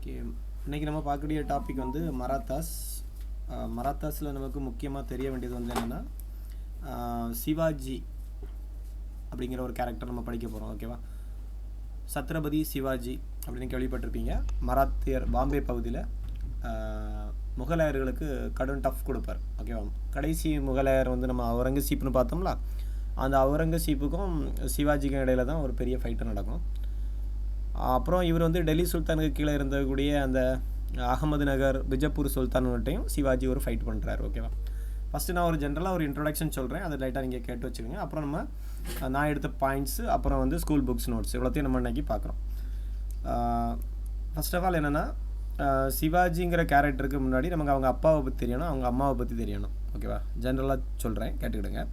Okay, இன்றைக்கி நம்ம பார்க்கக்கூடிய டாபிக் வந்து மராத்தாஸ். மராத்தாஸில் நமக்கு முக்கியமாக தெரிய வேண்டியது வந்து என்னென்னா, சிவாஜி அப்படிங்கிற ஒரு கேரக்டர் நம்ம படிக்க போகிறோம். ஓகேவா? சத்ரபதி சிவாஜி அப்படின்னு கேள்விப்பட்டிருப்பீங்க. மராத்தியர் பாம்பே பகுதியில் முகலாயர்களுக்கு கடும் டஃப் கொடுப்பார். ஓகேவா? கடைசி முகலாயர் வந்து நம்ம அவுரங்கசீப்னு பார்த்தோம்ல, அந்த அவுரங்கசீப்புக்கும் சிவாஜிக்கும் இடையில தான் ஒரு பெரிய ஃபைட்டு நடக்கும். அப்புறம் இவர் வந்து டெல்லி சுல்தானுக்கு கீழே இருந்தக்கூடிய அந்த அகமது நகர் பிஜப்பூர் சுல்தான்கிட்டையும் சிவாஜி ஒரு ஃபைட் பண்ணுறாரு. ஓகேவா? ஃபஸ்ட்டு நான் ஒரு ஜென்ரலாக ஒரு இன்ட்ரொடக்ஷன் சொல்கிறேன், அதை லைட்டாக நீங்கள் கேட்டு வச்சுக்கோங்க. அப்புறம் நான் எடுத்த பாயிண்ட்ஸு, அப்புறம் வந்து ஸ்கூல் புக்ஸ் நோட்ஸ் இவ்வளோத்தையும் நம்ம இன்றைக்கி பார்க்குறோம். ஃபர்ஸ்ட் ஆஃப் ஆல் என்னென்னா, சிவாஜிங்கிற கேரக்டருக்கு முன்னாடி நமக்கு அவங்க அப்பாவை பற்றி தெரியணும், அவங்க அம்மாவை பற்றி தெரியணும். ஓகேவா? ஜென்ரலாக சொல்கிறேன், கேட்டுக்கிடுங்க.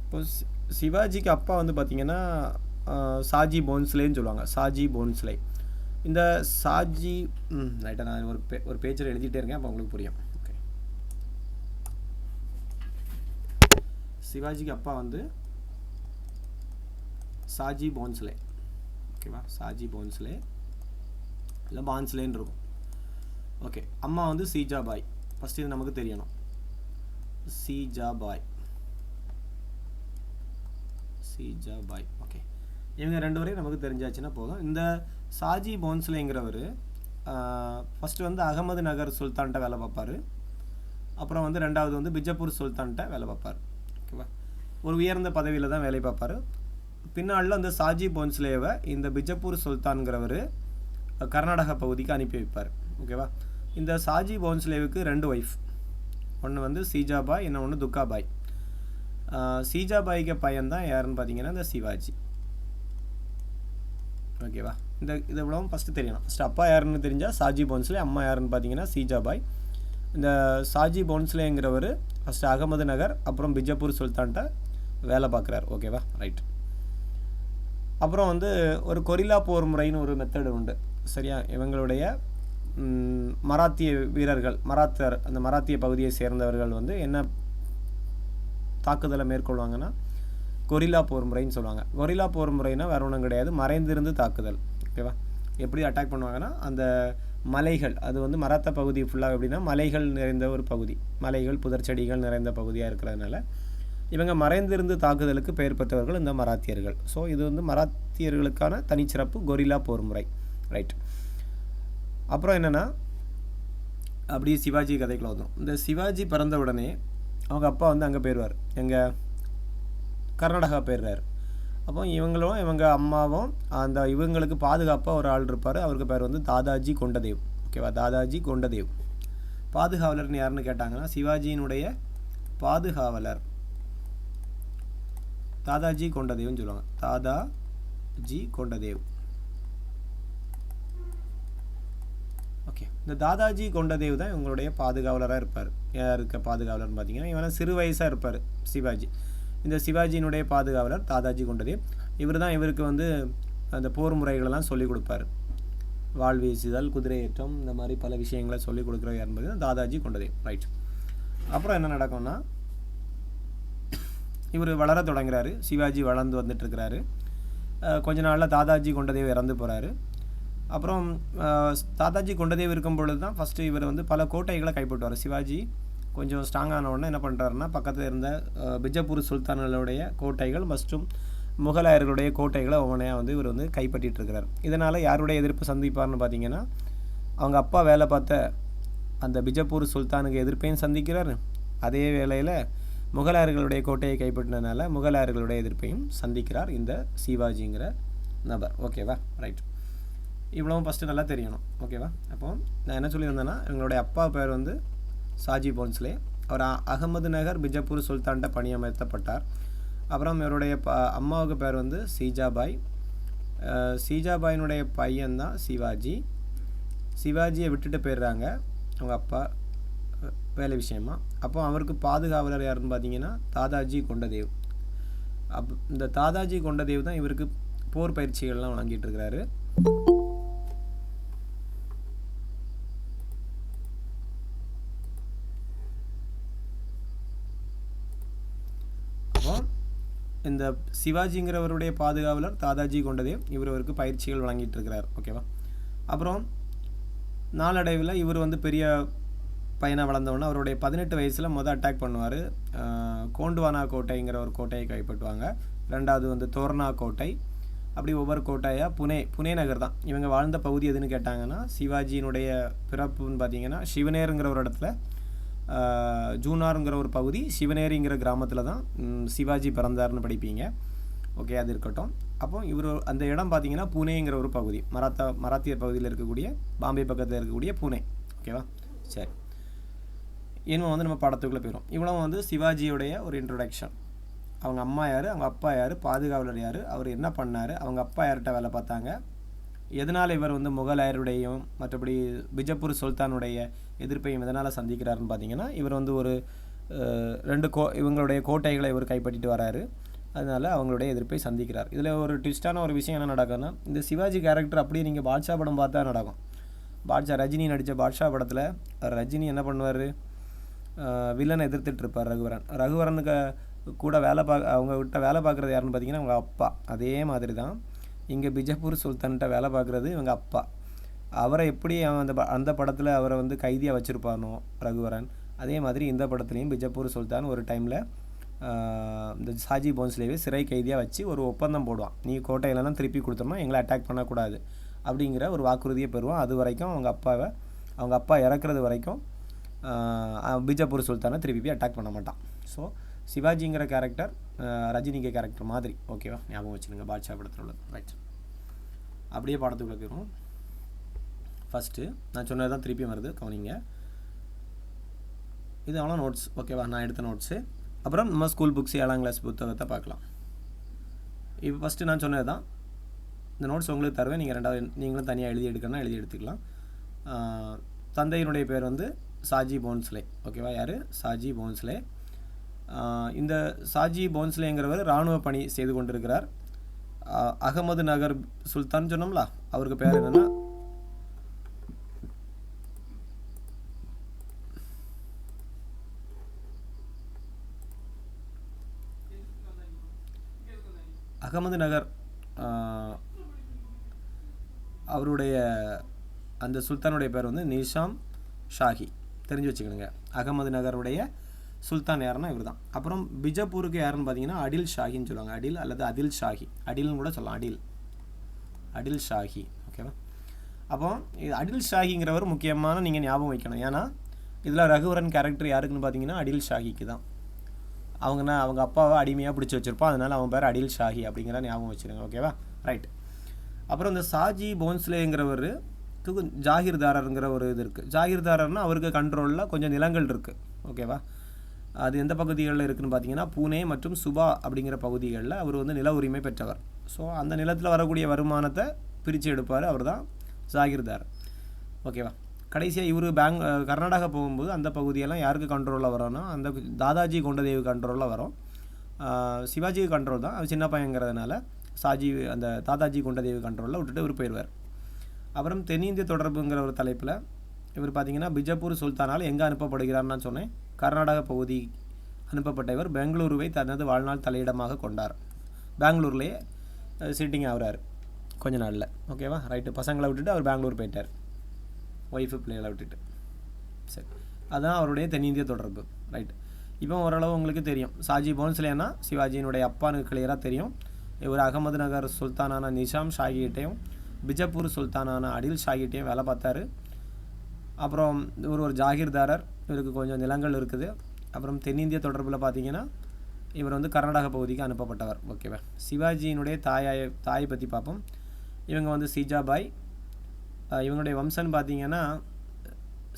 இப்போது சிவாஜிக்கு அப்பா வந்து பார்த்திங்கன்னா சாஜி போன்ஸ்லேன்னு சொல்லுவாங்க. சாஜி போன்ஸ்லே. இந்த சாஜி ரைட்டாக நான் ஒரு பேஜில் எழுதிட்டே இருக்கேன், அப்போ உங்களுக்கு புரியும். ஓகே, சிவாஜிக்கு அப்பா வந்து சாஜி போன்ஸ்லே. ஓகேவா? சாஜி போன்ஸ்லே இல்லை பான்ஸ்லேன்னு இருக்கும். ஓகே, அம்மா வந்து சீஜாபாய். ஃபஸ்ட்டு இது நமக்கு தெரியணும். சீஜாபாய். ஓகே, இவங்க ரெண்டு வரையும் நமக்கு தெரிஞ்சாச்சுன்னா போதும். இந்த சாஜி போன்ஸ்லேங்கிறவர் ஃபஸ்ட்டு வந்து அகமது நகர் சுல்தான்கிட்ட வேலை பார்ப்பார். அப்புறம் வந்து ரெண்டாவது வந்து பிஜப்பூர் சுல்தான்கிட்ட வேலை பார்ப்பார். ஓகேவா? ஒரு உயர்ந்த பதவியில் தான் வேலை பார்ப்பார். பின்னாளில் அந்த சாஜி போன்ஸ்லேவை இந்த பிஜப்பூர் சுல்தான்கிறவர் கர்நாடகா பகுதிக்கு அனுப்பி வைப்பார். ஓகேவா? இந்த சாஜி போன்ஸ்லேவுக்கு 2 ஒய்ஃப். ஒன்று வந்து சீஜாபாய், இன்னொன்று துக்காபாய். சீஜாபாய்க்கு பையன்தான் யாருன்னு பார்த்தீங்கன்னா இந்த சிவாஜி. ஓகேவா? இது இவ்வளவும் ஃபஸ்ட்டு தெரியணும். ஃபஸ்ட்டு அப்பா யாருன்னு தெரிஞ்சால் சாஜி போன்ஸ்லே, அம்மா யாருன்னு பார்த்தீங்கன்னா சீஜாபாய். இந்த சாஜி போன்ஸ்லேங்கிறவர் ஃபஸ்ட்டு அகமது நகர் அப்புறம் பிஜப்பூர் சுல்தான்கிட்ட வேலை பார்க்குறாரு. ஓகேவா? ரைட். அப்புறம் வந்து ஒரு கொரில்லா போர் முறைன்னு ஒரு மெத்தடு உண்டு. சரியா? இவங்களுடைய மராத்திய வீரர்கள், அந்த மராத்திய பகுதியை சேர்ந்தவர்கள் வந்து என்ன தாக்குதலை மேற்கொள்வாங்கன்னா கொரில்லா போர் முறைன்னு சொல்லுவாங்க. கொரில்லா போர் முறைனா வேறு ஒன்றும் கிடையாது, மறைந்திருந்து தாக்குதல். ஓகேவா? எப்படி அட்டாக் பண்ணுவாங்கன்னா, அந்த மலைகள், அது வந்து மராத்தா பகுதி ஃபுல்லாக எப்படின்னா மலைகள் நிறைந்த ஒரு பகுதி, மலைகள் புதர் செடிகள் நிறைந்த பகுதியாக இருக்கிறதுனால இவங்க மறைந்திருந்து தாக்குதலுக்கு பெயர் பெற்றவர்கள் இந்த மராத்தியர்கள். ஸோ இது வந்து மராத்தியர்களுக்கான தனிச்சிறப்பு கொரில்லா போர் முறை. ரைட். அப்புறம் என்னென்னா, அப்படியே சிவாஜி கதைக்குள்ள வந்தோம். இந்த சிவாஜி பிறந்த உடனே அவங்க அப்பா வந்து அங்கே போயிடுவார், எங்கள் கர்நாடகா போயிடுறாரு. அப்போ இவங்க அம்மாவும் அந்த இவங்களுக்கு பாதுகாப்பாக ஒரு ஆள் இருப்பார். அவருக்கு பேர் வந்து தாதாஜி கொண்டதேவ். ஓகேவா? தாதாஜி கொண்டதேவ். பாதுகாவலர்னு யாருன்னு கேட்டாங்கன்னா, சிவாஜியினுடைய பாதுகாவலர் தாதாஜி கொண்டதேவ்னு சொல்லுவாங்க. தாதாஜி கொண்டதேவ். ஓகே, இந்த தாதாஜி கொண்டதேவ் தான் இவங்களுடைய பாதுகாவலராக இருப்பார். யாருக்கு பாதுகாவலர்னு பார்த்தீங்கன்னா, இவன் சிறு வயசாக இருப்பார் சிவாஜி. இந்த சிவாஜியினுடைய பாதுகாவலர் தாதாஜி கொண்டதேவ். இவர் தான் இவருக்கு வந்து அந்த போர் முறைகளெல்லாம் சொல்லிக் கொடுப்பார். வாள் வீசுதல், குதிரையேற்றம், இந்த மாதிரி பல விஷயங்களை சொல்லிக் கொடுக்குறவர் என்பது தாதாஜி கொண்டதேவ். ரைட். அப்புறம் என்ன நடக்கும்னா, இவர் வளர தொடங்குறாரு. சிவாஜி வளர்ந்து வந்துட்டுருக்கிறாரு. கொஞ்ச நாளில் தாதாஜி கொண்டதேவ் இறந்து போகிறாரு. அப்புறம் தாதாஜி கொண்டதேவ் இருக்கும் பொழுது தான் ஃபஸ்ட்டு இவர் வந்து பல கோட்டைகளை கைப்பற்றுவார். சிவாஜி கொஞ்சம் ஸ்ட்ராங்கான உடனே என்ன பண்ணுறாருன்னா, பக்கத்தில் இருந்த பிஜப்பூர் சுல்தான்களுடைய கோட்டைகள் மற்றும் முகலாயர்களுடைய கோட்டைகளை ஒவ்வொன்றையாக வந்து இவர் வந்து கைப்பற்றிட்டு இருக்கிறார். இதனால் யாருடைய எதிர்ப்பு சந்திப்பார்னு பார்த்தீங்கன்னா, அவங்க அப்பா வேலை பார்த்த அந்த பிஜப்பூர் சுல்தானுக்கு எதிர்ப்பையும் சந்திக்கிறார். அதே வேளையில் முகலாயர்களுடைய கோட்டையை கைப்பற்றினதுனால முகலாயர்களுடைய எதிர்ப்பையும் சந்திக்கிறார் இந்த சிவாஜிங்கிற நபர். ஓகேவா? ரைட். இவ்வளவும் ஃபஸ்ட்டு நல்லா தெரியணும். ஓகேவா? அப்போது நான் என்ன சொல்லியிருந்தேன்னா, எங்களுடைய அப்பா பேர் வந்து சாஜி போன்ஸ்லே. அவர் அகமது நகர் பிஜப்பூர் சுல்தான்கிட்ட பணியமர்த்தப்பட்டார். அப்புறம் இவருடைய அம்மாவுக்கு பேர் வந்து சீஜாபாய். சீஜாபாயினுடைய பையன்தான் சிவாஜி. சிவாஜியை விட்டுட்டு போயிடுறாங்க அவங்க அப்பா வேலை விஷயமா. அப்போ அவருக்கு பாதுகாவலர் யாருன்னு பார்த்தீங்கன்னா தாதாஜி கொண்டதேவ். இந்த தாதாஜி கொண்டதேவ் தான் இவருக்கு போர் பயிற்சிகள்லாம் வழங்கிட்டு இருக்கிறாரு. இந்த சிவாஜிங்கிறவருடைய பாதுகாவலர் தாதாஜி கொண்டதேவ் இவருக்கு பயிற்சிகள் வழங்கிட்டு இருக்கிறார். ஓகேவா? அப்புறம் நாளடைவில் இவர் வந்து பெரிய பையனாக வளர்ந்தவொன்னே அவருடைய 18 வயசில் அட்டாக் பண்ணுவார். கோண்டுவானா கோட்டைங்கிற ஒரு கோட்டையை கைப்பற்றுவாங்க. ரெண்டாவது வந்து தோர்னா கோட்டை, அப்படி ஒவ்வொரு கோட்டையாக புனே நகர் தான் இவங்க வாழ்ந்த பகுதி. எதுன்னு கேட்டாங்கன்னா, சிவாஜியினுடைய பிறப்புன்னு பார்த்தீங்கன்னா சிவனேருங்கிற ஒரு இடத்துல, ஜூனாருங்கிற ஒரு பகுதி, சிவனேரிங்கிற கிராமத்தில் தான் சிவாஜி பிறந்தார்னு படிப்பீங்க. ஓகே, அது இருக்கட்டும். அப்போ இவர் அந்த இடம் பார்த்தீங்கன்னா புனேங்கிற ஒரு பகுதி, மராத்தியர் பகுதியில் இருக்கக்கூடிய, பாம்பே பக்கத்தில் இருக்கக்கூடிய புனே. ஓகேவா, சரி. இன்னும் வந்து நம்ம படத்துக்குள்ளே போயிடும். இவ்வளோ வந்து சிவாஜியோடைய ஒரு இன்ட்ரொடக்ஷன். அவங்க அம்மா யார், அவங்க அப்பா யார், பாதுகாவலர் யார், அவர் என்ன பண்ணார், அவங்க அப்பா யார்கிட்ட வேலை பார்த்தாங்க, எதனால் இவர் வந்து முகலாயருடையும் மற்றபடி பிஜப்பூர் சுல்தானுடைய எதிர்ப்பையும் எதனால் சந்திக்கிறாருன்னு பார்த்தீங்கன்னா, இவர் வந்து ஒரு இவங்களுடைய கோட்டைகளை இவர் கைப்பற்றிட்டு வராரு. அதனால் அவங்களுடைய எதிர்ப்பை சந்திக்கிறார். இதில் ஒரு ட்விஸ்டான ஒரு விஷயம் என்ன நடக்குதுன்னா, இந்த சிவாஜி கேரக்டர் அப்படியே நீங்கள் பாட்ஷா படம் பார்த்தா நடக்கும். ரஜினி நடித்த பாட்ஷா படத்தில் ரஜினி என்ன பண்ணுவார், வில்லனை எதிர்த்துட்டு இருப்பார் ரகுவரனுக்கு கூட அவங்க விட்ட வேலை பார்க்குறது யாருன்னு பார்த்தீங்கன்னா அவங்க அப்பா. அதே மாதிரி தான் இங்கே பிஜப்பூர் சுல்தான்கிட்ட வேலை பார்க்குறது இவங்க அப்பா. அவரை எப்படி அந்த படத்தில் அவரை வந்து கைதியாக வச்சுருப்பானோ ரகுவரன், அதே மாதிரி இந்த படத்துலேயும் பிஜப்பூர் சுல்தான் ஒரு டைமில் இந்த சாஜி போன்ஸ்லேவே சிறை கைதியாக வச்சு ஒரு ஒப்பந்தம் போடுவான். நீ கோட்டையிலலாம் திருப்பி கொடுத்தோம்னா எங்களை அட்டாக் பண்ணக்கூடாது அப்படிங்கிற ஒரு வாக்குறுதியை பெறுவான். அது வரைக்கும் அவங்க அப்பா இறக்குறது வரைக்கும் பிஜப்பூர் சுல்தானை திருப்பி போய் அட்டாக் பண்ண மாட்டான். ஸோ சிவாஜிங்கிற கேரக்டர் ரஜினிக்கு கேரக்டர் மாதிரி. ஓகேவா, ஞாபகம் வச்சுருங்க பாட்ஷா படத்தில் உள்ளது. ரைட், அப்படியே படத்துக்குள்ளே போயிடும். ஃபஸ்ட்டு நான் சொன்னது தான் திருப்பி வருது, கவனிங்க. இது அவ்வளோ நோட்ஸ். ஓகேவா, நான் எடுத்த நோட்ஸு. அப்புறம் நம்ம ஸ்கூல் புக்ஸ் 7ஆம் கிளாஸ் புத்தகத்தை பார்க்கலாம். இப்போ ஃபஸ்ட்டு நான் சொன்னது தான். இந்த நோட்ஸ் உங்களுக்கு தருவேன், நீங்கள் நீங்களும் தனியாக எழுதி எடுத்துக்கலாம். தந்தையினுடைய பேர் வந்து சாஜி போன்ஸ்லே. ஓகேவா, யார், சாஜி போன்ஸ்லே. இந்த சாஜி போன்ஸ்லேங்கிறவர் இராணுவ பணி செய்து கொண்டிருக்கிறார். அகமது நகர் சுல்தான் சொன்னோம்ல, அவருக்கு பேர் என்னென்னா அகமது நகர். அவருடைய அந்த சுல்தானுடைய பேர் வந்து நிஷாம் ஷாஹி, தெரிஞ்சு வச்சுக்கணுங்க. அகமது நகருடைய சுல்தான் யாருன்னா இவர் தான். அப்புறம் பிஜப்பூருக்கு யாருன்னு பார்த்தீங்கன்னா அடில் ஷாஹின்னு சொல்லுவாங்க. அடில் அல்லது அதில் ஷாஹி, அடில்னு கூட சொல்லலாம். அடில் ஷாஹி. ஓகேவா, அப்போ அடில் ஷாஹிங்கிறவர் முக்கியமான நீங்கள் ஞாபகம் வைக்கணும். ஏன்னா இதில் ரகுவரன் கேரக்டர் யாருக்குன்னு பார்த்தீங்கன்னா அடில் ஷாஹிக்கு தான். அவங்க அப்பாவை அடிமையாக பிடிச்சி வச்சுருப்போம், அதனால் அவன் பேர் அடில் ஷாஹி அப்படிங்கிற ஞாபகம் வச்சுருங்க. ஓகேவா, ரைட். அப்புறம் இந்த சாஜி போன்ஸ்லேங்கிறவர் ஜாகிர்தாரருங்கிற ஒரு இது இருக்குது. ஜாகிர்தாரர்னால் அவருக்கு கண்ட்ரோலில் கொஞ்சம் நிலங்கள் இருக்குது. ஓகேவா, அது எந்த பகுதிகளில் இருக்குதுன்னு பார்த்தீங்கன்னா பூனே மற்றும் சுபா அப்படிங்கிற பகுதிகளில் அவர் வந்து நில உரிமை பெற்றவர். ஸோ அந்த நிலத்தில் வரக்கூடிய வருமானத்தை பிரித்து எடுப்பார், அவர் தான் ஜாகிர்தார். ஓகேவா, கடைசியாக இவர் கர்நாடகா போகும்போது அந்த பகுதியெல்லாம் யாருக்கு கண்ட்ரோலில் வரோன்னா அந்த தாதாஜி கொண்டதேவு கண்ட்ரோலில் வரும். சிவாஜிக்கு கண்ட்ரோல் தான், அது சின்ன பையங்கிறதுனால அந்த தாதாஜி கொண்டதேவு கண்ட்ரோலில் விட்டுட்டு இவர் போயிடுவார். அப்புறம் தென்னிந்திய தொடர்புங்கிற ஒரு தலைப்பில் இவர் பார்த்திங்கன்னா பிஜப்பூர் சுல்தானால் எங்கே அனுப்பப்படுகிறார்னு நான் சொன்னேன். கர்நாடக பகுதி அனுப்பப்பட்ட இவர் பெங்களூருவை தனது வாழ்நாள் தலையிடமாக கொண்டார். பெங்களூர்லேயே சிட்டிங் ஆகிறார் கொஞ்ச நாளில். ஓகேவா, ரைட்டு. பசங்களை விட்டுட்டு அவர் பெங்களூர் போயிட்டார், ஒய்ஃபு பிள்ளைகளை விட்டுட்டு. சரி, அதுதான் அவருடைய தென்னிந்திய தொடர்பு. ரைட். இப்போ ஓரளவு உங்களுக்கு தெரியும் சாஜி போன்ஸ்லேனா சிவாஜியினுடைய அப்பானுக்கு கிளியராக தெரியும். இவர் அகமது நகர் சுல்தானான நிஷாம் ஷாகிட்டையும் பிஜப்பூர் சுல்தானான அடில் ஷாகிட்டையும் வேலை பார்த்தாரு. அப்புறம் இவர் ஒரு ஜாகிர்தாரர், இவருக்கு கொஞ்சம் நிலங்கள் இருக்குது. அப்புறம் தென்னிந்திய தொடர்பில் பார்த்தீங்கன்னா இவர் வந்து கர்நாடக பகுதிக்கு அனுப்பப்பட்டவர். ஓகேவா, சிவாஜியினுடைய தாயை பற்றி பார்ப்போம். இவங்க வந்து சீஜாபாய். இவங்களுடைய வம்சன்னு பார்த்தீங்கன்னா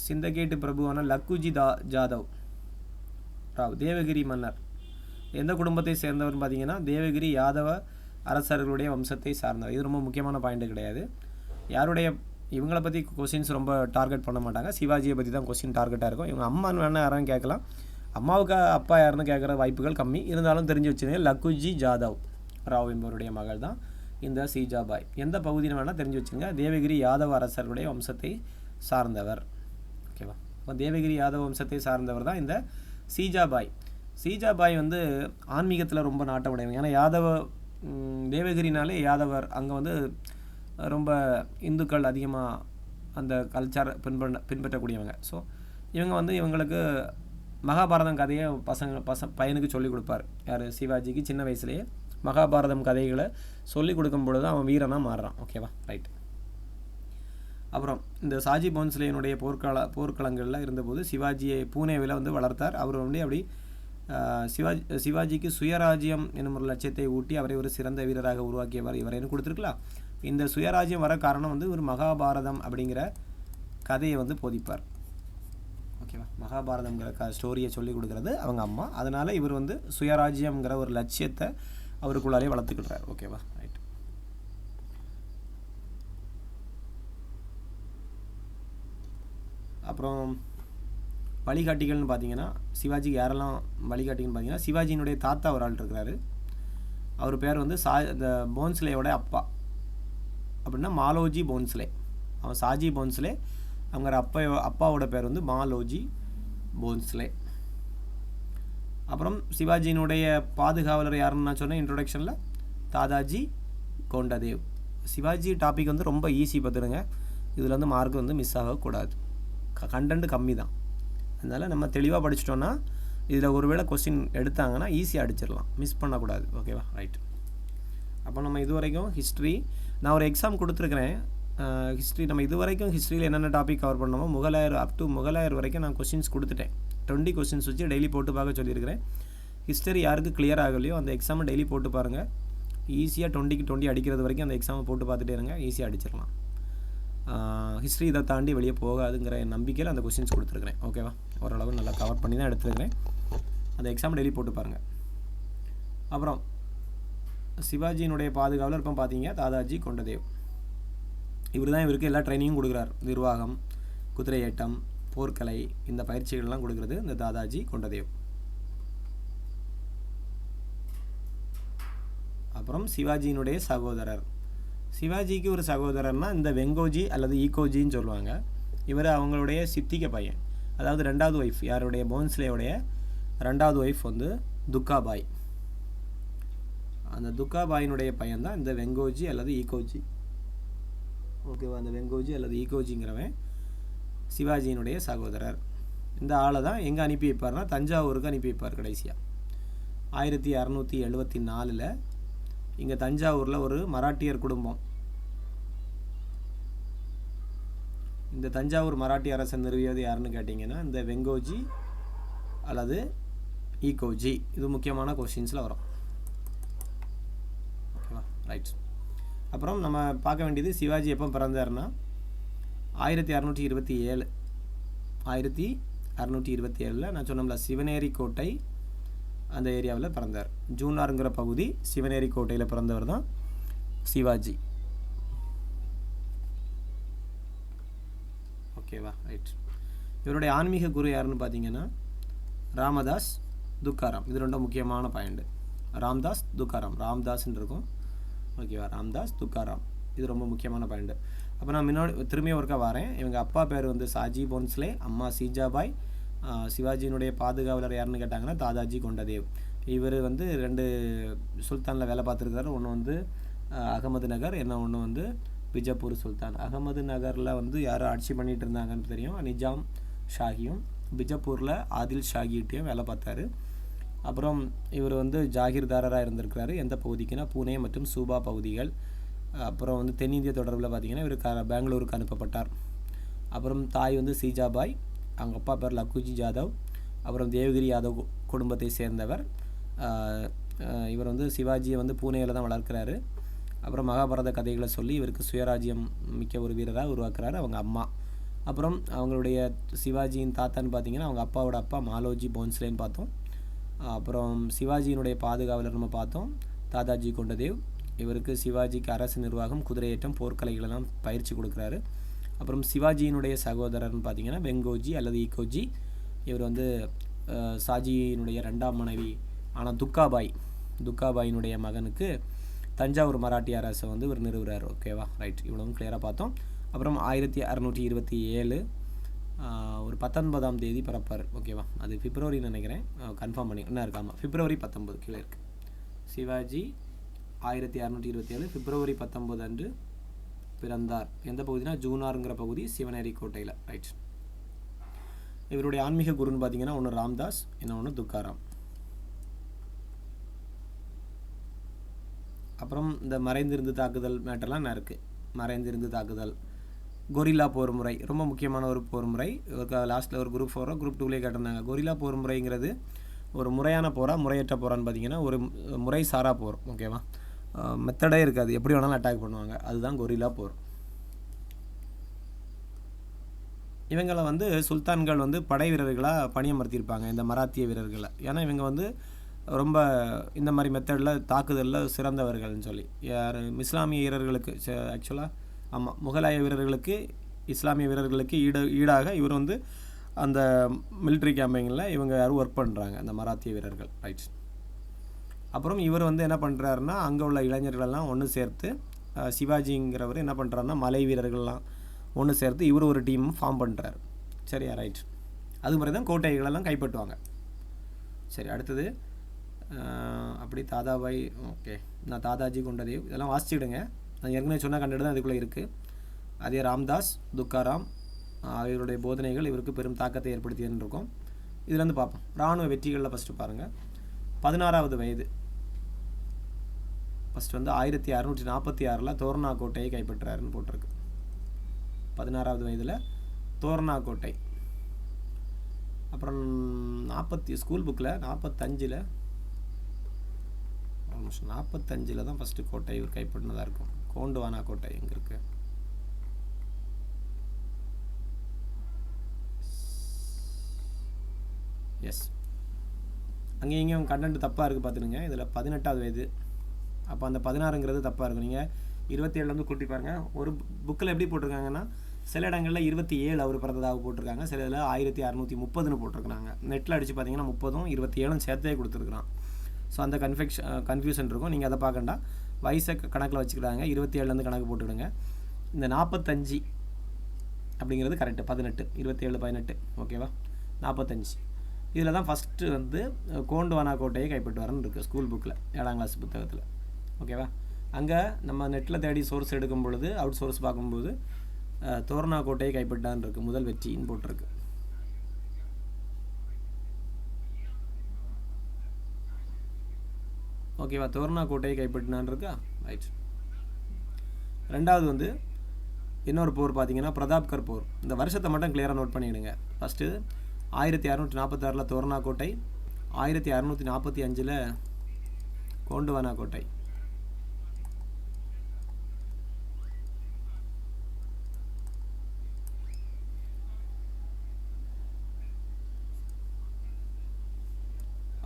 சிந்தகேட்டு பிரபுவான லக்குஜி ஜாதவ் ராவ், தேவகிரி மன்னர். எந்த குடும்பத்தை சேர்ந்தவர்னு பார்த்தீங்கன்னா தேவகிரி யாதவ அரசர்களுடைய வம்சத்தை சார்ந்தவர். இது ரொம்ப முக்கியமான பாயிண்ட் கிடையாது. இவங்களை பற்றி கொஸ்டின்ஸ் ரொம்ப டார்கெட் பண்ண மாட்டாங்க. சிவாஜியை பற்றி தான் கொஸ்டின் டார்கெட்டாக இருக்கும். இவங்க அம்மான்னு வேணால் யாரும் கேட்கலாம், அம்மாவுக்கு அப்பா யாருன்னு கேட்குற வாய்ப்புகள் கம்மி. இருந்தாலும் தெரிஞ்சு வச்சுருங்க, லக்குஜி ஜாதவ் ராவ் என்பவருடைய மகள் தான் இந்த சீஜாபாய். எந்த பகுதின்னு வேணால் தெரிஞ்சு வச்சுருங்க, தேவகிரி யாதவ அரசர்களுடைய வம்சத்தை சார்ந்தவர். ஓகேவா, இப்போ தேவகிரி யாதவ வம்சத்தை சார்ந்தவர் தான் இந்த சீஜாபாய். சீஜாபாய் வந்து ஆன்மீகத்தில் ரொம்ப நாட்டம் உடையவங்க. ஏன்னா தேவகிரினாலே யாதவர், அங்கே வந்து ரொம்ப இந்துக்கள் அதிகமாக அந்த கல்ச்சர் பின்பற்றக்கூடியவங்க. ஸோ இவங்க வந்து இவங்களுக்கு மகாபாரதம் கதையை பையனுக்கு சொல்லிக் கொடுப்பார். யார்? சிவாஜிக்கு சின்ன வயசுலேயே மகாபாரதம் கதைகளை சொல்லிக் கொடுக்கும் பொழுது அவன் வீரனாக மாறுறான். ஓகேவா, ரைட். அப்புறம் இந்த சாஜி போன்ஸ்லேனுடைய போர்க்களங்களில் இருந்தபோது சிவாஜியை பூனேவில் வந்து வளர்த்தார். அவர் வந்து அப்படி சிவாஜிக்கு சுயராஜ்யம் என்னும் ஒரு லட்சியத்தை ஊட்டி அவரை ஒரு சிறந்த வீரராக உருவாக்கியவர் இவரைன்னு கொடுத்துருக்கலாம். இந்த சுயராஜ்யம் வர காரணம் வந்து ஒரு மகாபாரதம் அப்படிங்கிற கதையை வந்து போதிப்பார். ஓகேவா, மகாபாரதம்ங்கிற ஸ்டோரியை சொல்லிக் கொடுக்குறது அவங்க அம்மா. அதனால் இவர் வந்து சுயராஜ்யம்ங்கிற ஒரு லட்சியத்தை அவருக்குள்ளாலே வளர்த்துக்கிட்டார். ஓகேவா, ரைட். அப்புறம் வழிகாட்டிகள்னு பார்த்தீங்கன்னா சிவாஜிக்கு யாரெல்லாம் வழிகாட்டிகள்னு பார்த்தீங்கன்னா சிவாஜியினுடைய தாத்தா ஒரு ஆள் இருக்கிறாரு. அவர் பேர் வந்து இந்த போன்ஸ்லேயோட அப்பா அப்படின்னா மாலோஜி போன்ஸ்லே. அவன் சாஜி போன்ஸ்லே, அவங்க அப்பாவோட பேர் வந்து மாலோஜி போன்ஸ்லே. அப்புறம் சிவாஜியினுடைய பாதுகாவலர் யாருன்னு நான் சொன்னேன் இன்ட்ரொடக்ஷனில், தாதாஜி கோண்டதேவ். சிவாஜி டாபிக் வந்து ரொம்ப ஈஸி பார்த்துடுங்க. இதில் வந்து மார்க் வந்து மிஸ் ஆகக்கூடாது. கண்டென்ட் கம்மி தான். அதனால் நம்ம தெளிவாக படிச்சிட்டோன்னா இதில் ஒருவேளை கொஸ்டின் எடுத்தாங்கன்னா ஈஸியாக அடிச்சிடலாம், மிஸ் பண்ணக்கூடாது. ஓகேவா, ரைட். அப்போ நம்ம இது வரைக்கும் ஹிஸ்ட்ரி நான் ஒரு எக்ஸாம் கொடுத்துருக்குறேன். ஹிஸ்ட்ரி நம்ம இது வரைக்கும் ஹிஸ்ட்ரியில் என்னென்ன டாபிக் கவர் பண்ணோமோ முகலாயர் அப் டு முகலாயர் வரைக்கும் நான் கொஸ்டின்ஸ் கொடுத்துட்டேன். 20 கொஸ்டின்ஸ் வச்சு டெய்லி போட்டு பார்க்க சொல்லியிருக்கிறேன். ஹிஸ்டரி யாருக்கு கிளியர் ஆகலையோ அந்த எக்ஸாமை டெய்லி போட்டு பாருங்கள். ஈஸியாக 20க்கு 20 அடிக்கிறது வரைக்கும் அந்த எக்ஸாமை போட்டு பார்த்துட்டே இருங்க, ஈஸியாக அடிச்சிடலாம். ஹிஸ்ட்ரி இதை தாண்டி வெளியே போகாதுங்கிற நம்பிக்கையில் அந்த கொஸ்டின்ஸ் கொடுத்துருக்குறேன். ஓகேவா, ஓரளவு நல்லா கவர் பண்ணி தான் எடுத்துருக்கிறேன். அந்த எக்ஸாம் டெய்லி போட்டு பாருங்கள். அப்புறம் சிவாஜியினுடைய பாதுகாவலர் இப்போ பார்த்தீங்க தாதாஜி கொண்டதேவ். இவர் தான் இவருக்கு எல்லா ட்ரைனிங்கும் கொடுக்குறார். நிர்வாகம், குதிரை ஏட்டம், போர்க்கலை, இந்த பயிற்சிகள்லாம் கொடுக்குறது இந்த தாதாஜி கொண்டதேவ். அப்புறம் சிவாஜியினுடைய சகோதரர். சிவாஜிக்கு ஒரு சகோதரர்னா இந்த வெங்கோஜி அல்லது ஈகோஜின்னு சொல்லுவாங்க. இவர் அவங்களுடைய சித்திக்க பையன், அதாவது 2வது ஒய்ஃப். யாருடைய? போன்ஸ்லேயோடைய 2வது ஒய்ஃப் வந்து துக்காபாய். அந்த துக்காபாயினுடைய பையன் தான் இந்த வெங்கோஜி அல்லது ஈகோஜி. ஓகேவா, அந்த வெங்கோஜி அல்லது ஈகோஜிங்கிறவன் சிவாஜியினுடைய சகோதரர். இந்த ஆளை தான் எங்கே அனுப்பி வைப்பார்னா தஞ்சாவூருக்கு அனுப்பி வைப்பார் கடைசியாக. 1674 இங்கே தஞ்சாவூரில் ஒரு மராட்டியர் குடும்பம். இந்த தஞ்சாவூர் மராட்டிய அரசை நிறுவியது யாருன்னு கேட்டிங்கன்னா இந்த வெங்கோஜி அல்லது ஈகோஜி. இது முக்கியமான கொஸ்டின்ஸில் வரும். ஓகேவா, ரைட். அப்புறம் நம்ம பார்க்க வேண்டியது சிவாஜி எப்போ பிறந்தார்னா 1627. 1627 நான் சொன்னோம்ல சிவனேரி கோட்டை அந்த ஏரியாவில் பிறந்தார். ஜூனாருங்கிற பகுதி சிவனேரி கோட்டையில் பிறந்தவர் தான் சிவாஜி. ஓகேவா, ரைட். இவருடைய ஆன்மீக குரு யாருன்னு பார்த்தீங்கன்னா ராமதாஸ் துக்காராம். இது ரெண்டும் முக்கியமான பாயிண்ட். ராம்தாஸ் துக்காராம், ராம்தாஸ்ன்னு இருக்கும். ஓகேவா, ராம்தாஸ் துக்காராம், இது ரொம்ப முக்கியமான பாயிண்ட். அப்போ நான் முன்னாடி திரும்பியும் ஒருக்கா வரேன். இவங்க அப்பா பேர் வந்து சாஜி போன்ஸ்லே, அம்மா சீஜாபாய். சிவாஜியினுடைய பாதுகாவலர் யாருன்னு கேட்டாங்கன்னா தாதாஜி கொண்டதேவ். இவர் வந்து 2 சுல்தானில் வேலை பார்த்துருக்காரு. ஒன்று வந்து அகமது நகர், ஒன்று வந்து பிஜப்பூர் சுல்தான். அகமது நகரில் வந்து யார் ஆட்சி பண்ணிகிட்டு இருந்தாங்கன்னு தெரியும், நிஜாம் ஷாகியும். பிஜப்பூரில் ஆதில் ஷாகிட்டையும் வேலை பார்த்தாரு. அப்புறம் இவர் வந்து ஜாகிர்தாரராக இருந்திருக்கிறாரு. எந்த பகுதிக்குன்னா பூனே மற்றும் சூபா பகுதிகள். அப்புறம் வந்து தென்னிந்திய தொடர்பில் பார்த்திங்கன்னா இவர் பெங்களூருக்கு அனுப்பப்பட்டார். அப்புறம் தாய் வந்து சீஜாபாய், அவங்க அப்பா பேர் லக்குஜி ஜாதவ். அப்புறம் தேவகிரி யாதவ் குடும்பத்தை சேர்ந்தவர். இவர் வந்து சிவாஜியை வந்து பூனேயில் தான் வளர்க்குறாரு. அப்புறம் மகாபாரத கதைகளை சொல்லி இவருக்கு சுயராஜ்யம் மிக்க ஒரு வீரராக உருவாக்குறாரு அவங்க அம்மா. அப்புறம் அவங்களுடைய சிவாஜியின் தாத்தான்னு பார்த்தீங்கன்னா அவங்க அப்பாவோட அப்பா மாலோஜி போன்ஸ்லேன்னு பார்த்தோம். அப்புறம் சிவாஜியினுடைய பாதுகாவலர் நம்ம பார்த்தோம் தாதாஜி கொண்டதேவ். இவருக்கு சிவாஜிக்கு அரசு நிர்வாகம், குதிரையேற்றம், போர்க்கலைகளெல்லாம் பயிற்சி கொடுக்குறாரு. அப்புறம் சிவாஜியினுடைய சகோதரர்னு பார்த்தீங்கன்னா வெங்கோஜி அல்லது ஈகோஜி. இவர் வந்து சாஜியினுடைய 2ஆம் மனைவி ஆனால் துக்காபாயினுடைய மகனுக்கு தஞ்சாவூர் மராட்டிய அரசை வந்து இவர் நிறுவுறார். ஓகேவா, ரைட். இவ்வளவும் கிளியராக பார்த்தோம். அப்புறம் 1627 ஒரு 19ஆம் தேதி பிறப்பார். ஓகேவா, அது பிப்ரவரின்னு நினைக்கிறேன், கன்ஃபார்ம் பண்ணி என்ன இருக்காமல் பிப்ரவரி 19 கீழே இருக்குது. சிவாஜி 1627 பிப்ரவரி 19 அன்று பிறந்தார். எந்த பகுதினா ஜூனாருங்கிற பகுதி, சிவனேரி கோட்டையில். ரைட். இவருடைய ஆன்மீக குருன்னு பார்த்தீங்கன்னா ஒன்று ராம்தாஸ், இன்னொன்று துக்காராம். அப்புறம் இந்த மறைந்திருந்து தாக்குதல் மேட்டர்லாம் என்ன இருக்குது. மறைந்திருந்து தாக்குதல், கொரில்லா போர் முறை, ரொம்ப முக்கியமான ஒரு போர் முறை. லாஸ்ட்டில் ஒரு குரூப் 4 குரூப் 2லேயே கேட்டிருந்தாங்க. கொரில்லா போர் முறைங்கிறது ஒரு முறையான போரா முறையற்ற போரான்னு பார்த்தீங்கன்னா ஒரு முறை சாரா போர். ஓகேவா, மெத்தடே இருக்காது, எப்படி வேணாலும் அட்டாக் பண்ணுவாங்க. அதுதான் கொரில்லா போர். இவங்களை வந்து சுல்தான்கள் வந்து படை வீரர்களாக பணியமர்த்தியிருப்பாங்க, இந்த மராத்திய வீரர்களை. ஏன்னா இவங்க வந்து ரொம்ப இந்த மாதிரி மெத்தடில் தாக்குதலில் சிறந்தவர்கள்னு சொல்லி. யார் இஸ்லாமிய வீரர்களுக்கு ஆக்சுவலாக ஆமாம், முகலாய வீரர்களுக்கு இஸ்லாமிய வீரர்களுக்கு ஈடாக இவர் வந்து அந்த மிலிட்ரி கேம்பிங்கில் இவங்க யாரும் ஒர்க் பண்ணுறாங்க, அந்த மராத்திய வீரர்கள். ரைட். அப்புறம் இவர் வந்து என்ன பண்ணுறாருன்னா அங்கே உள்ள இளைஞர்களெல்லாம் ஒன்று சேர்த்து, சிவாஜிங்கிறவர் என்ன பண்ணுறாருன்னா மலை வீரர்கள்லாம் ஒன்று சேர்த்து இவர் ஒரு டீம் ஃபார்ம் பண்ணுறாரு. சரியா, ரைட். அது மாதிரி தான் கோட்டைகளெல்லாம் கைப்பற்றுவாங்க. சரி, அடுத்தது அப்படி தாதாபாய். ஓகே, நான் தாதாஜி கொண்டதேவ் இதெல்லாம் வாசிச்சுடுங்க. நான் ஏற்கனவே சொன்ன கண்டது தான் அதுக்குள்ளே இருக்குது. அதே ராம்தாஸ், துக்காராம் இவருடைய போதனைகள் இவருக்கு பெரும் தாக்கத்தை ஏற்படுத்தியன்னு இருக்கும். இதுலேருந்து பார்ப்போம். இராணுவ வெற்றிகளில் ஃபஸ்ட்டு பாருங்கள். 16வது வயது ஃபஸ்ட்டு வந்து 1646 தோர்னா கோட்டையை கைப்பற்றாருன்னு போட்டிருக்கு. 16வது வயதில் தோர்னா கோட்டை. அப்புறம் 40 ஸ்கூல் புக்கில் 45 தான் ஃபஸ்ட்டு கோட்டை இவர் கைப்பற்றினதாக இருக்கும். கோண்டுவானா கோட்டை எங்கே இருக்குது? எஸ், அங்கேயும் இங்கேயும் கண்டென்ட் தப்பாக இருக்குது பார்த்துடுங்க. இதில் 18வது வயது, அப்போ அந்த 16ங்கிறது தப்பாக இருக்கும். நீங்கள் 27 கூட்டி பாருங்கள். ஒரு புக்கில் எப்படி போட்டிருக்காங்கன்னா சில இடங்களில் 27 அவர் பிறந்ததாக போட்டிருக்காங்க, சில இதில் 1630 போட்டிருக்காங்க. நெட்டில் அடித்து பார்த்தீங்கன்னா 30ம் 27 சேர்த்தே கொடுத்துருக்குறான். ஸோ அந்த கன்ஃபியூஷன் இருக்கும். நீங்கள் அதை பார்க்கண்டா, வயசை கணக்கில் வச்சுக்கிறாங்க. 27 கணக்கு போட்டுவிடுங்க. இந்த 45 அப்படிங்கிறது கரெக்டு. 18 27 18 ஓகேவா, 45. இதில் தான் ஃபஸ்ட்டு வந்து கோண்டுவானா கோட்டையை கைப்பற்றுவார்னு இருக்குது ஸ்கூல் புக்கில் 7ஆம் கிளாஸ் புத்தகத்தில். ஓகேவா, அங்கே நம்ம நெட்டில் தேடி சோர்ஸ் எடுக்கும் பொழுது, அவுட் சோர்ஸ் பார்க்கும்போது தோர்னா கோட்டையை கைப்பற்றான்னு இருக்குது, முதல் வெற்றின்னு போட்டிருக்கு. ஓகேவா, தோர்னா கோட்டையை கைப்பற்றினான்னு இருக்கா. ரைட். ரெண்டாவது வந்து இன்னொரு போர் பார்த்தீங்கன்னா பிரதாப்கர் போர். இந்த வருஷத்தை மட்டும் கிளியராக நோட் பண்ணிவிடுங்க. ஃபஸ்ட்டு 1646 தோர்னா கோட்டை, 1645 கோண்டுவானா கோட்டை.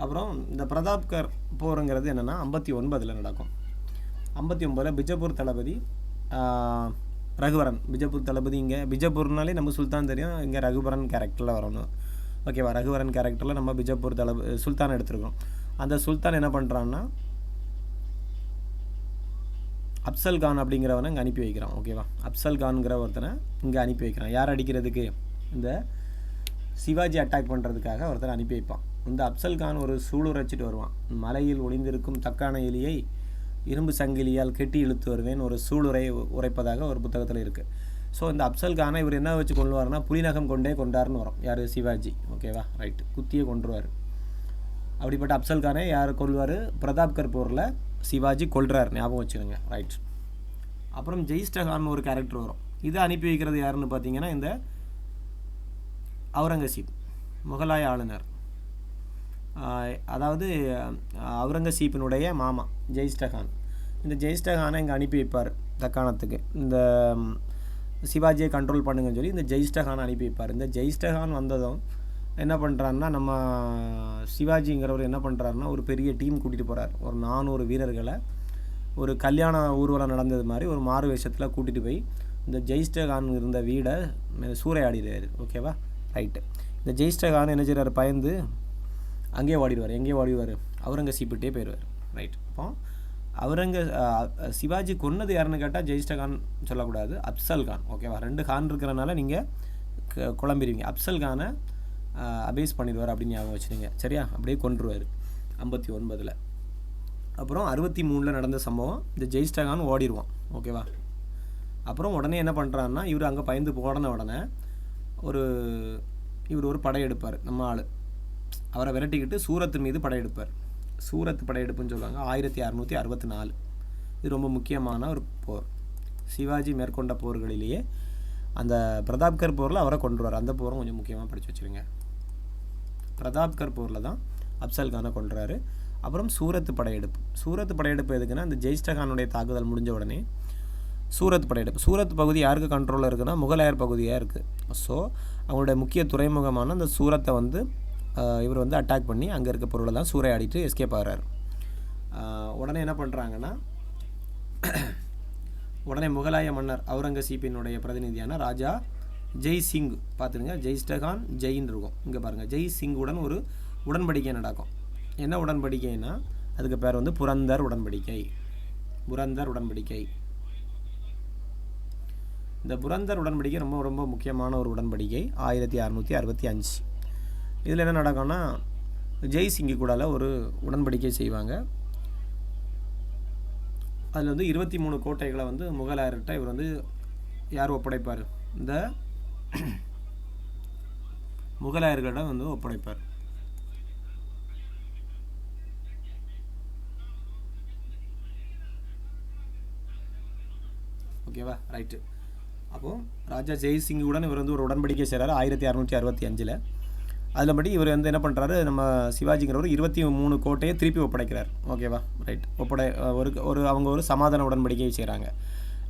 அப்புறம் இந்த பிரதாப்கர் போருங்கிறது என்னென்னா 59 நடக்கும். 59 பிஜப்பூர் தளபதி ரகுவரன். பிஜப்பூர் தளபதி இங்கே பிஜப்பூர்னாலே நம்ம சுல்தான் தெரியும், இங்கே ரகுவரன் கேரக்டரில் வரணும். ஓகேவா, ரகுவரன் கேரக்டரில் நம்ம பிஜப்பூர் சுல்தான் எடுத்துருக்கோம். அந்த சுல்தான் என்ன பண்ணுறான்னா அப்சல் கான் அப்படிங்கிறவனை இங்கே அனுப்பி வைக்கிறான். ஓகேவா, அப்சல் கான்கிற ஒருத்தனை இங்கே அனுப்பி வைக்கிறான். யார் அடிக்கிறதுக்கு? இந்த சிவாஜி அட்டாக் பண்ணுறதுக்காக ஒருத்தனை அனுப்பி வைப்பான். இந்த அப்சல் கான் ஒரு சூளுரை வச்சுட்டு வருவான். மலையில் ஒளிந்திருக்கும் தக்கான எலியை இரும்பு சங்கிலியால் கெட்டி இழுத்து வருவேன் ஒரு சூளுரை உரைப்பதாக ஒரு புத்தகத்தில் இருக்குது. ஸோ இந்த அப்சல் கானை இவர் என்ன வச்சு கொள்வார்னா புலிநகம் கொண்டே கொண்டார்னு வரும். யார்? சிவாஜி. ஓகேவா, ரைட்டு. குத்தியே கொன்றுவார். அப்படிப்பட்ட அப்சல் கானை யார் கொள்வார்? பிரதாப்கர் போரில் சிவாஜி கொல்றார், ஞாபகம் வச்சுக்கோங்க. ரைட். அப்புறம் ஜெயிஸ்டகான் ஒரு கேரக்டர் வரும். இதை அனுப்பி வைக்கிறது யாருன்னு பார்த்தீங்கன்னா இந்த அவுரங்கசீப், முகலாய ஆளுநர். அதாவது அவுரங்கசீப்பினுடைய மாமா ஜெயிஸ்டகான். இந்த ஜெயிஸ்டகானை இங்கே அனுப்பி வைப்பார் தக்காணத்துக்கு. இந்த சிவாஜியை கண்ட்ரோல் பண்ணுங்கன்னு சொல்லி இந்த ஜெயிஸ்டகானை அனுப்பி வைப்பார். இந்த ஜெயிஸ்டகான் வந்ததும் என்ன பண்ணுறாருன்னா நம்ம சிவாஜிங்கிறவர் என்ன பண்ணுறாருன்னா ஒரு பெரிய டீம் கூட்டிகிட்டு போகிறார். ஒரு 400 வீரர்களை ஒரு கல்யாண ஊர்வலம் நடந்தது மாதிரி ஒரு மாறு வேஷத்தில் கூட்டிகிட்டு போய் இந்த ஜெயிஸ்டகான் இருந்த வீடை சூறையாடிடுவார். ஓகேவா, ரைட்டு. இந்த ஜெயிஸ்டகான் என்ன செய்கிறார்? பயந்து அங்கேயே ஓடிடுவார். எங்கேயே ஓடிடுவார்? அவுரங்கசீப்பிட்டே போயிடுவார். ரைட். அப்போ சிவாஜி கொன்னது யாருன்னு கேட்டால் ஜெயிஸ்டகான் சொல்லக்கூடாது, அப்சல் கான். ஓகேவா, 2 கான் இருக்கிறனால நீங்கள் குழம்பிடுவீங்க. அப்சல் கானை அபேஸ் பண்ணிடுவார் அப்படின்னு ஞாபகம் வச்சுருங்க. சரியா, அப்படியே கொன்றுவார் 59. அப்புறம் 63 நடந்த சம்பவம். இந்த ஜெயிஸ்டகான் ஓடிடுவான். ஓகேவா, அப்புறம் உடனே என்ன பண்ணுறாருன்னா, இவர் அங்கே பயந்து போன உடனே இவர் ஒரு படையெடுப்பார். நம்ம ஆள் அவரை விரட்டிக்கிட்டு சூரத்து மீது படையெடுப்பார். சூரத் படையெடுப்புன்னு சொல்லுவாங்க. 1664. இது ரொம்ப முக்கியமான ஒரு போர். சிவாஜி மேற்கொண்ட போர்களிலேயே அந்த பிரதாப்கர் போரில் அவரை கொன்றுவார். அந்த போரும் கொஞ்சம் முக்கியமாக படித்து வச்சுருங்க. பிரதாப்கர் போரில் தான் அப்சல் கானை கொன்றாரு. அப்புறம் சூரத் படையெடுப்பு எதுக்குன்னா, இந்த ஜெயிஸ்டகானுடைய தாக்குதல் முடிஞ்ச உடனே சூரத் படையெடுப்பு. சூரத் பகுதி யாருக்கு கண்ட்ரோலில் இருக்குன்னா, முகலாயர் பகுதியாக இருக்குது. ஸோ அவங்களுடைய முக்கிய துறைமுகமான அந்த சூரத்தை வந்து இவர் வந்து அட்டாக் பண்ணி அங்கே இருக்க பொருளெல்லாம் சூறையாடிட்டு எஸ்கேப் ஆகிறார். உடனே என்ன பண்ணுறாங்கன்னா, உடனே முகலாய மன்னர் அவுரங்கசீப்பினுடைய பிரதிநிதியான ராஜா ஜெய் சிங், பார்த்துருங்க, ஜெய்ஸ்டகான் ஜெயின்னு இருக்கும். இங்கே பாருங்கள், ஜெய் சிங்குடன் ஒரு உடன்படிக்கை நடக்கும். என்ன உடன்படிக்கைன்னா, அதுக்கு பேர் வந்து புரந்தர் உடன்படிக்கை. இந்த புரந்தர் உடன்படிக்கை ரொம்ப ரொம்ப முக்கியமான ஒரு உடன்படிக்கை. 1665. இதில் என்ன நடக்கும்னா, ஜெய் சிங்கு கூட ஒரு உடன்படிக்கை செய்வாங்க. அதில் வந்து 23 கோட்டைகளை வந்து முகலாயர்கிட்ட இவர் வந்து யார் ஒப்படைப்பார்? இந்த முகலாயர்களிடம் வந்து ஒப்படைப்பார். ஓகேவா, ரைட்டு. அப்போது ராஜா ஜெய்சிங்குடன் இவர் வந்து ஒரு உடன்படிக்கை செய்கிறார் 1665. அதில் படி இவர் வந்து என்ன பண்ணுறாரு, நம்ம சிவாஜிங்கிறவர் 23 கோட்டையை திருப்பி ஒப்படைக்கிறார். ஓகேவா, ரைட். அவங்க ஒரு சமாதான உடன்படிக்கை செய்கிறாங்க.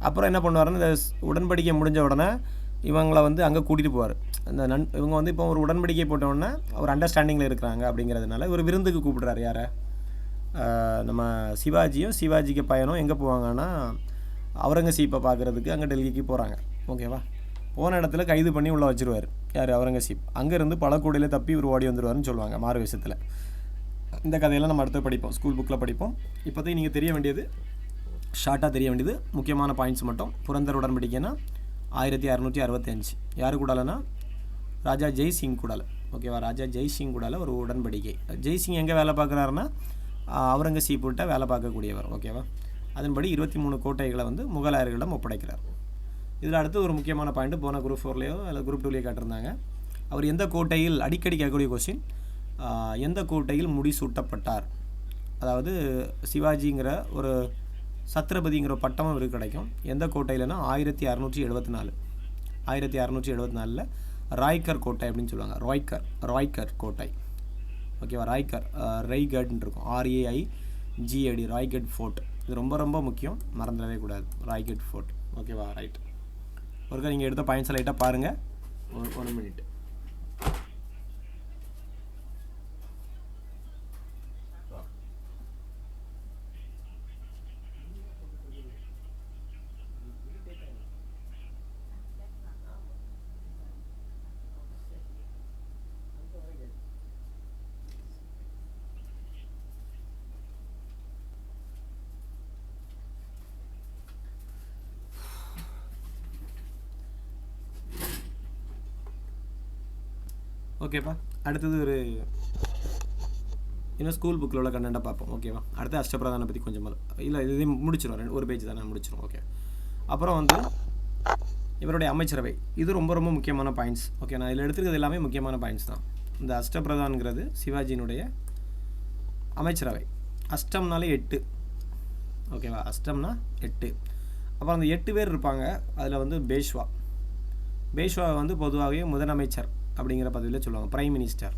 அப்புறம் என்ன பண்ணுவாருன்னு, இந்த உடன்படிக்கை முடிஞ்ச உடனே இவங்களை வந்து அங்கே கூட்டிகிட்டு போவார். இவங்க வந்து இப்போ ஒரு உடன்படிக்கை போட்டவுடனே ஒரு அண்டர்ஸ்டாண்டிங்கில் இருக்கிறாங்க அப்படிங்கிறதுனால இவர் விருந்துக்கு கூப்பிடுறாரு. யாரை? நம்ம சிவாஜிக்கு பையனும் எங்கே போவாங்கன்னா, அவுரங்கசீப்பை பார்க்குறதுக்கு அங்கே டெல்லிக்கு போகிறாங்க. ஓகேவா, போன இடத்துல கைது பண்ணி உள்ளே வச்சுருவார். யார்? அவுரங்கசீப். அங்கேருந்து பழக்கூடையில் தப்பி இவர் ஓடி வந்துடுவார்னு சொல்லுவாங்க மாறு விஷயத்தில். இந்த கதையெல்லாம் நம்ம அடுத்து படிப்போம், ஸ்கூல் புக்கில் படிப்போம். இப்போதைக்கு நீங்கள் தெரிய வேண்டியது, ஷார்ட்டாக தெரிய வேண்டியது முக்கியமான பாயிண்ட்ஸ் மட்டும். புரந்தர் உடன்படிக்கைனா 1665. யாரு கூடாலனா, ராஜா ஜெய்சிங் கூடால. ஓகேவா, ராஜா ஜெய்சிங் கூடால ஒரு உடன்படிக்கை. ஜெய்சிங் எங்கே வேலை பார்க்குறாருன்னா, அவுரங்கசீப்கிட்ட வேலை பார்க்கக்கூடியவர். ஓகேவா, அதன்படி 23 கோட்டைகளை வந்து முகலாயர்களிடம் ஒப்படைக்கிறார். இதில் அடுத்து ஒரு முக்கியமான பாயிண்ட், போன குரூப் 4லேயோ இல்லை குரூப் 2லேயோ காட்டிருந்தாங்க. அவர் எந்த கோட்டையில், அடிக்கடி கேட்கக்கூடிய கொஸ்டின், எந்த கோட்டையில் முடிசூட்டப்பட்டார்? அதாவது சிவாஜிங்கிற ஒரு சத்ரபதிங்கிற பட்டமும் இவருக்கு கிடைக்கும். எந்த கோட்டையில்னா 1674. 1674 ராய்கர் கோட்டை அப்படின்னு சொல்லுவாங்க. ராய்கர் கோட்டை. ஓகேவா, ராய்கட்னு இருக்கும். RAIGAD, Raigad fort. இது ரொம்ப ரொம்ப முக்கியம், மறந்துடவே கூடாது. ராய்கட் ஃபோர்ட். ஓகேவா, ரைட். ஒருக்கா நீங்கள் எடுத்த பாயிண்ட்ஸ் லைட்டாக பாருங்கள். 1 மினிட். ஓகேப்பா, அடுத்தது ஒரு இன்னும் ஸ்கூல் புக்கில் உள்ள கண்டென்ட்டை பார்ப்போம். ஓகேவா, அடுத்து அஷ்டபிரதானை பற்றி கொஞ்சம் இல்லை, இது முடிச்சிடும், ஒரு பேஜ் தான் நான் முடிச்சிடும். ஓகே, அப்புறம் வந்து இவருடைய அமைச்சரவை. இது ரொம்ப ரொம்ப முக்கியமான பாயிண்ட்ஸ். ஓகே, நான் இதில் எடுத்துக்கிறது எல்லாமே முக்கியமான பாயிண்ட்ஸ் தான். இந்த அஷ்டபிரதான்ங்கிறது சிவாஜியினுடைய அமைச்சரவை. அஷ்டம்னாலே 8. ஓகேவா, அஷ்டம்னா 8. அப்புறம் அந்த 8 பேர் இருப்பாங்க. அதில் வந்து பேஷ்வா வந்து பொதுவாகவே முதலமைச்சர் அப்படிங்கிற பதவியில் சொல்லுவாங்க. Prime minister.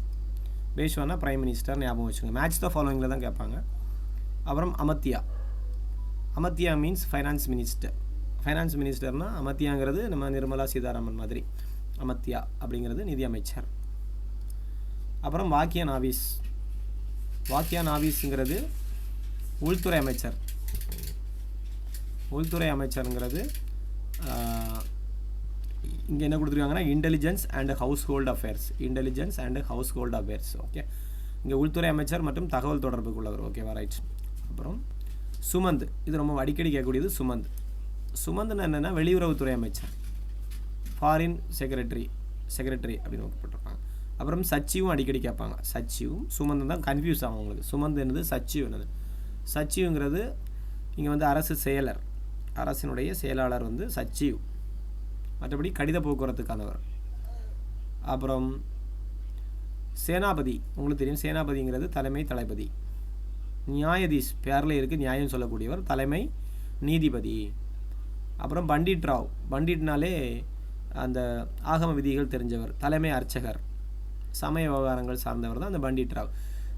பேஷ்வானா பிரைம் மினிஸ்டர் ஞாபகம் வச்சுக்கோங்க. மேட்ச் த ஃபாலோவிங்கில் தான் கேட்பாங்க. அப்புறம் அமத்தியா மீன்ஸ் ஃபைனான்ஸ் மினிஸ்டர்னால் அமத்தியாங்கிறது நம்ம நிர்மலா சீதாராமன் மாதிரி. அமத்தியா அப்படிங்கிறது நிதி அமைச்சர். அப்புறம் வாக்கியா நாவிஸ்ங்கிறது உள்துறை அமைச்சருங்கிறது இங்கே என்ன கொடுத்துருக்காங்கன்னா intelligence and household affairs. Okay, இங்கே உள்துறை அமைச்சர் மற்றும் தகவல் தொடர்புக்குள்ளவர். ஓகேவா, ரைட். அப்புறம் சுமந்த், இது ரொம்ப அடிக்கடி கேட்கக்கூடியது. சுமந்த்னா என்னென்னா வெளியுறவுத்துறை அமைச்சர், ஃபாரின் செக்ரட்டரி அப்படின்னு போட்டிருப்பாங்க. அப்புறம் சச்சிவும் அடிக்கடி கேட்பாங்க. சச்சிவும் சுமந்தும் தான் கன்ஃபியூஸ் ஆகும் உங்களுக்கு. சுமந்த் என்னது, சச்சிவ் என்னது. சச்சிவுங்கிறது இங்கே வந்து அரசு அரசினுடைய செயலாளர் வந்து சச்சிவ், மற்றபடி கடித போக்குவரத்துக்கானவர். அப்புறம் சேனாபதி, உங்களுக்கு தெரியும் சேனாபதிங்கிறது தலைமை தளபதி. நியாயதீஷ் பேரில் இருக்குது, நியாயம் சொல்லக்கூடியவர், தலைமை நீதிபதி. அப்புறம் பண்டிட் ராவ், பண்டிட்னாலே அந்த ஆகம விதிகள் தெரிஞ்சவர், தலைமை அர்ச்சகர், சமய விவகாரங்கள் சார்ந்தவர் தான் அந்த பண்டிட் ராவ்.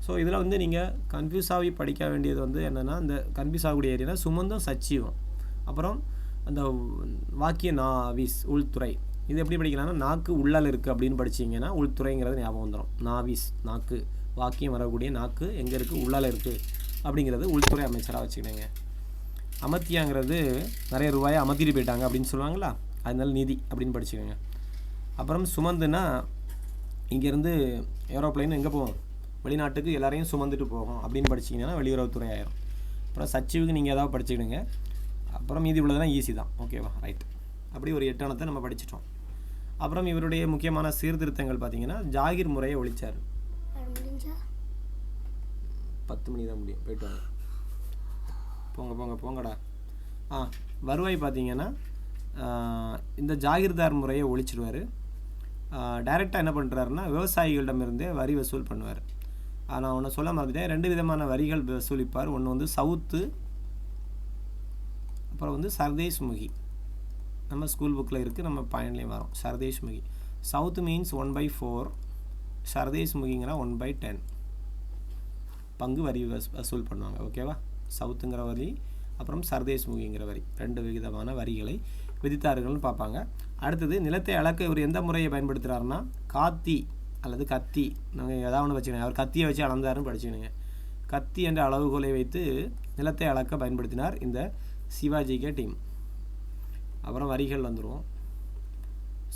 ஸோ இதில் வந்து நீங்கள் கன்ஃபியூஸ் ஆகி படிக்க வேண்டியது வந்து என்னென்னா, இந்த கன்ஃபியூஸ் ஆகக்கூடிய ஏரியா சுமந்தும் சச்சிவம். அப்புறம் அந்த வாக்கிய நாவிஸ் உள்துறை, இது எப்படி படிக்கலாம்னா நாக்கு உள்ளால் இருக்குது அப்படின்னு படிச்சிங்கன்னா உள்துறைங்கிறது ஞாபகம் வந்துடும். நாவிஸ் நாக்கு, வாக்கியம் வரக்கூடிய நாக்கு எங்கே இருக்குது, உள்ளால் இருக்குது அப்படிங்கிறது உள்துறை அமைச்சராக வச்சுக்கிடுங்க. அமர்த்தியாங்கிறது நிறைய ரூபாயை அமர்த்திட்டு போயிட்டாங்க அப்படின்னு சொல்லுவாங்களா, அதனால நிதி அப்படின்னு படிச்சுக்கோங்க. அப்புறம் சுமந்துன்னா இங்கேருந்து ஏரோப்ளைன் எங்கே போகும், வெளிநாட்டுக்கு எல்லாரையும் சுமந்துட்டு போகும் அப்படின்னு படிச்சிங்கன்னா வெளியுறவுத்துறை ஆயிரும். அப்புறம் சச்சிவுக்கு நீங்கள் ஏதாவது படிச்சுக்கிடுங்க. அப்புறம் மீதி உள்ளதெல்லாம் ஈஸி தான். ஓகேவா, ரைட். அப்படி ஒரு 8 அணத்தை நம்ம படிச்சிட்டோம். அப்புறம் இவருடைய முக்கியமான சீர்திருத்தங்கள் பார்த்தீங்கன்னா ஜாகிர் முறையை ஒழிச்சார். 10 மணி தான் முடியும், போய்ட்டு வாங்க, போங்கடா. வருவாய் பார்த்தீங்கன்னா இந்த ஜாகிர்தார் முறையை ஒழிச்சிடுவார். டைரெக்டாக என்ன பண்ணுறாருன்னா விவசாயிகளிடமிருந்தே வரி வசூல் பண்ணுவார். நான் ஒன்று சொல்ல மறந்துட்டேன், 2 விதமான வரிகள் வசூலிப்பார். ஒன்று வந்து சவுத்து, அப்புறம் வந்து சர்தேஷ்முகி. நம்ம ஸ்கூல் புக்கில் இருக்குது, நம்ம பாயிண்ட்லேயும் வரும். சர்தேஷ்முகி சவுத் மீன்ஸ் 1/4, சர்தேஷ்முகிங்கிற 1/10 பங்கு வரி வசூல் பண்ணுவாங்க. ஓகேவா, சவுத்துங்கிற வரி அப்புறம் சர்தேஷ்முகிங்கிற வரி, 2 விதமான வரிகளை விதித்தார்கள்னு பார்ப்பாங்க. அடுத்தது நிலத்தை அளக்க இவர் எந்த முறையை பயன்படுத்துகிறாருன்னா காத்தி அல்லது கத்தி. நாங்கள் ஏதாவது ஒன்று வச்சுக்கணும், அவர் கத்தியை வச்சு அளந்தாருன்னு படிச்சுக்கணுங்க. கத்தி என்ற அளவுகோலை வைத்து நிலத்தை அளக்க பயன்படுத்தினார் இந்த சிவாஜிக்கே டீம். அப்புறம் வரிகள் வந்துடும்.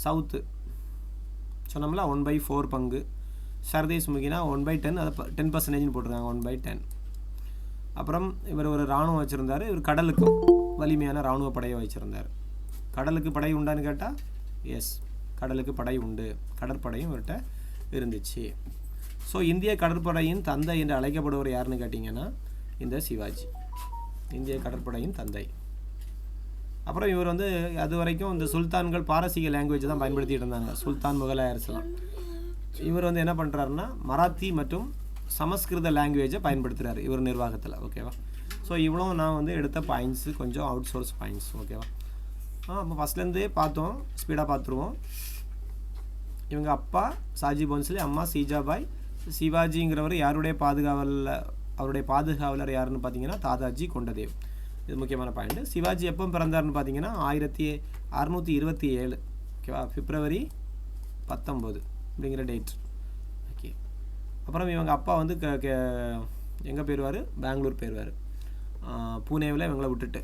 சவுத்து சொன்னோம்ல 1/4 பங்கு, சர்தேஷ்முகினா 1/10, அதை 10% போட்டிருக்காங்க, 1/10. அப்புறம் இவர் ஒரு இராணுவம் வச்சுருந்தார். இவர் கடலுக்கும் வலிமையான இராணுவ படையை வச்சுருந்தார். கடலுக்கு படை உண்டான்னு கேட்டால் எஸ், கடலுக்கு படை உண்டு, கடற்படையும் இவர்கிட்ட இருந்துச்சு. ஸோ இந்திய கடற்படையின் தந்தை என்று அழைக்கப்படுவர் யாருன்னு கேட்டிங்கன்னா இந்த சிவாஜி, இந்திய கடற்படையின் தந்தை. அப்புறம் இவர் வந்து அது வரைக்கும் இந்த சுல்தான்கள் பாரசீக லாங்குவேஜ் தான் பயன்படுத்திகிட்டு இருந்தாங்க, சுல்தான் முகலாயர்ஸ்லாம். இவர் வந்து என்ன பண்ணுறாருன்னா மராத்தி மற்றும் சமஸ்கிருத லாங்குவேஜை பயன்படுத்துகிறார் இவர் நிர்வாகத்தில். ஓகேவா, ஸோ இவ்வளோ நான் வந்து எடுத்த பாயிண்ட்ஸு கொஞ்சம் அவுட் சோர்ஸ் பாயிண்ட்ஸ். ஓகேவா, அப்போ ஃபஸ்ட்லேருந்தே பார்த்தோம், ஸ்பீடாக பார்த்துருவோம். இவங்க அப்பா சாஜி போன்ஸ்லே, அம்மா சீஜாபாய். சிவாஜிங்கிறவர் யாருடைய பாதுகாவலில், அவருடைய பாதுகாவலர் யாருன்னு பார்த்தீங்கன்னா தாதாஜி கொண்டதேவ். இது முக்கியமான பாயிண்ட்டு. சிவாஜி எப்போ பிறந்தார்னு பார்த்தீங்கன்னா 1627. ஓகேவா, பிப்ரவரி 19 அப்படிங்கிற டேட். ஓகே, அப்புறம் இவங்க அப்பா வந்து எங்கே போயிடுவார், பெங்களூர் போயிடுவார். பூனேவில் இவங்களை விட்டுட்டு,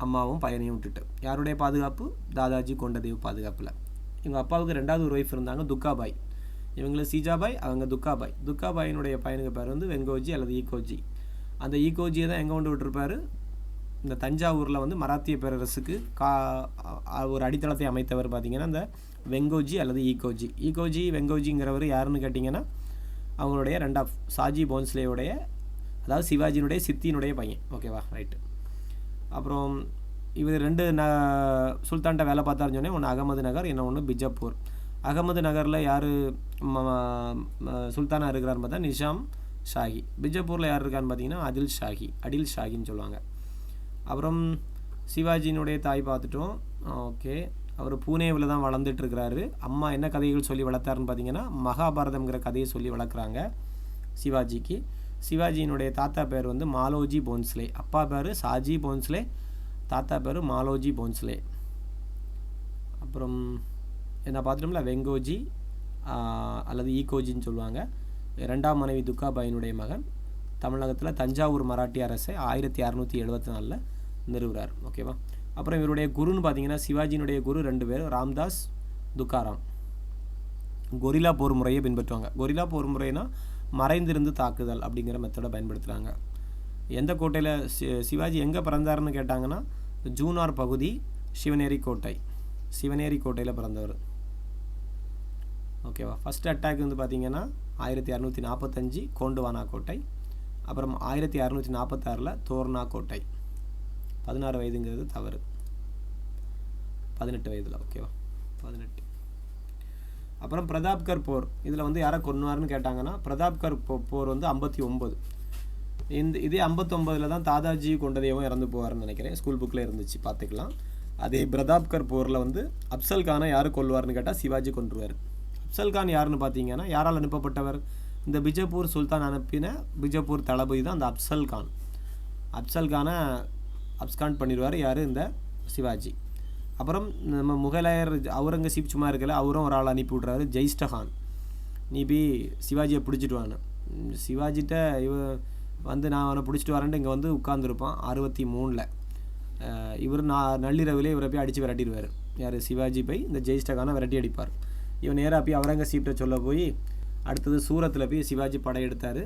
அம்மாவும் பையனையும் விட்டுட்டு. யாருடைய பாதுகாப்பு, தாதாஜி கொண்டதேவ் பாதுகாப்பில். இவங்க அப்பாவுக்கு 2வது ஒரு ஒய்ஃப் இருந்தாங்க, துக்காபாய். இவங்களுக்கு சீஜாபாய், அவங்க துக்காபாய். துக்காபாயினுடைய பையனுக்கு பேர் வந்து வெங்கோஜி அல்லது ஈகோஜி. அந்த ஈகோஜியை தான் எங்கே கொண்டு விட்டுருப்பார், இந்த தஞ்சாவூரில் வந்து மராத்திய பேரரசுக்கு ஒரு அடித்தளத்தை அமைத்தவர் பார்த்திங்கன்னா இந்த வெங்கோஜி அல்லது ஈகோஜி. ஈகோஜி வெங்கோஜிங்கிறவர் யாருன்னு கேட்டிங்கன்னா அவங்களுடைய 2 சாஜி போன்ஸ்லேவுடைய, அதாவது சிவாஜியினுடைய சித்தியினுடைய பையன். ஓகேவா, ரைட்டு. அப்புறம் இவர் 2 சுல்தான்கிட்ட வேலை பார்த்தாருன்னு சொன்னேன். ஒன்று அகமது நகர், இன்னொன்று பிஜப்பூர். அகமது நகரில் யார் சுல்தானாக இருக்கிறான்னு பார்த்தா நிஷாம் ஷாஹி. பிஜப்பூரில் யார் இருக்கான்னு பார்த்தீங்கன்னா அடில் ஷாஹின்னு சொல்லுவாங்க. அப்புறம் சிவாஜியினுடைய தாய் பார்த்துட்டோம். ஓகே, அவர் பூனேவில் தான் வளர்ந்துட்டுருக்கிறாரு. அம்மா என்ன கதைகள் சொல்லி வளர்த்தாருன்னு பார்த்தீங்கன்னா மகாபாரதம்ங்கிற கதையை சொல்லி வளர்க்குறாங்க சிவாஜிக்கு. சிவாஜியினுடைய தாத்தா பேர் வந்து மாலோஜி போன்ஸ்லே, அப்பா பேர் சாஜி போன்ஸ்லே, தாத்தா பேர் மாலோஜி போன்ஸ்லே. அப்புறம் என்ன பார்த்துட்டோம்ல, வெங்கோஜி அல்லது ஈகோஜின்னு சொல்லுவாங்க. 2ஆம் மனைவி துக்காபாயினுடைய மகன். தமிழகத்தில் தஞ்சாவூர் மராட்டிய அரசை 1674 நிறுவுறார். ஓகேவா, அப்புறம் இவருடைய குருன்னு பார்த்தீங்கன்னா சிவாஜியினுடைய குரு 2 பேர், ராம்தாஸ், துக்காராம். கொரில்லா போர் முறையை பின்பற்றுவாங்க. கொரில்லா போர் முறைனா மறைந்திருந்து தாக்குதல் அப்படிங்கிற மெத்தடை பயன்படுத்துகிறாங்க. எந்த கோட்டையில் சிவாஜி எங்கே பிறந்தாருன்னு கேட்டாங்கன்னா ஜூனார் பகுதி, சிவனேரி கோட்டை, சிவனேரி கோட்டையில் பிறந்தவர். ஓகேவா, ஃபஸ்ட் அட்டாக் வந்து பார்த்திங்கன்னா 1645 கோண்டுவானா கோட்டை. அப்புறம் 1646 தோர்னா கோட்டை. 16 வயதுங்கிறது தவறு. 18 வயதில். ஓகேவா, 18. அப்புறம் பிரதாப்கர் போர், இதில் வந்து யாரை கொன்னுவார்னு கேட்டாங்கன்னா, பிரதாப்கர் போர் வந்து 59. இதே 59 தான் தாதாஜி கொண்டதேவும் இறந்து போவார்னு நினைக்கிறேன். ஸ்கூல் புக்கில் இருந்துச்சு, பார்த்துக்கலாம். அதே பிரதாப்கர் போரில் வந்து அப்சல் கானை யார் கொல்வார்னு கேட்டால் சிவாஜி கொன்றுவார். அப்சல் கான் யாருன்னு பார்த்தீங்கன்னா, யாரால் அனுப்பப்பட்டவர்? இந்த பிஜப்பூர் சுல்தான் அனுப்பின பிஜப்பூர் தளபதி தான் அந்த அப்சல் கான். அப்சல் கானை அப்ஸ்காண்ட் பண்ணிடுவார் யார்? இந்த சிவாஜி. அப்புறம் நம்ம முகலாயர் அவுரங்கசீப் சும்மா இருக்கல, அவரும் ஒரு ஆள் அனுப்பி விட்றாரு, ஜெயிஸ்டகான். நீ போய் சிவாஜியை பிடிச்சிட்டு வான்னு. சிவாஜிட்ட வந்து நான் அவனை பிடிச்சிட்டு வரேன்ட்டு இங்கே வந்து உட்காந்துருப்பான் 63. இவர் நள்ளிரவிலே இவரை போய் அடித்து விரட்டிடுவார். யார்? சிவாஜி போய் இந்த ஜெயிஸ்டகானை விரட்டி அடிப்பார். இவன் நேராக போய் அவுரங்கசீப்ட சொல்ல போய் அடுத்தது சூரத்தில் போய் சிவாஜி படையெடுத்தார்.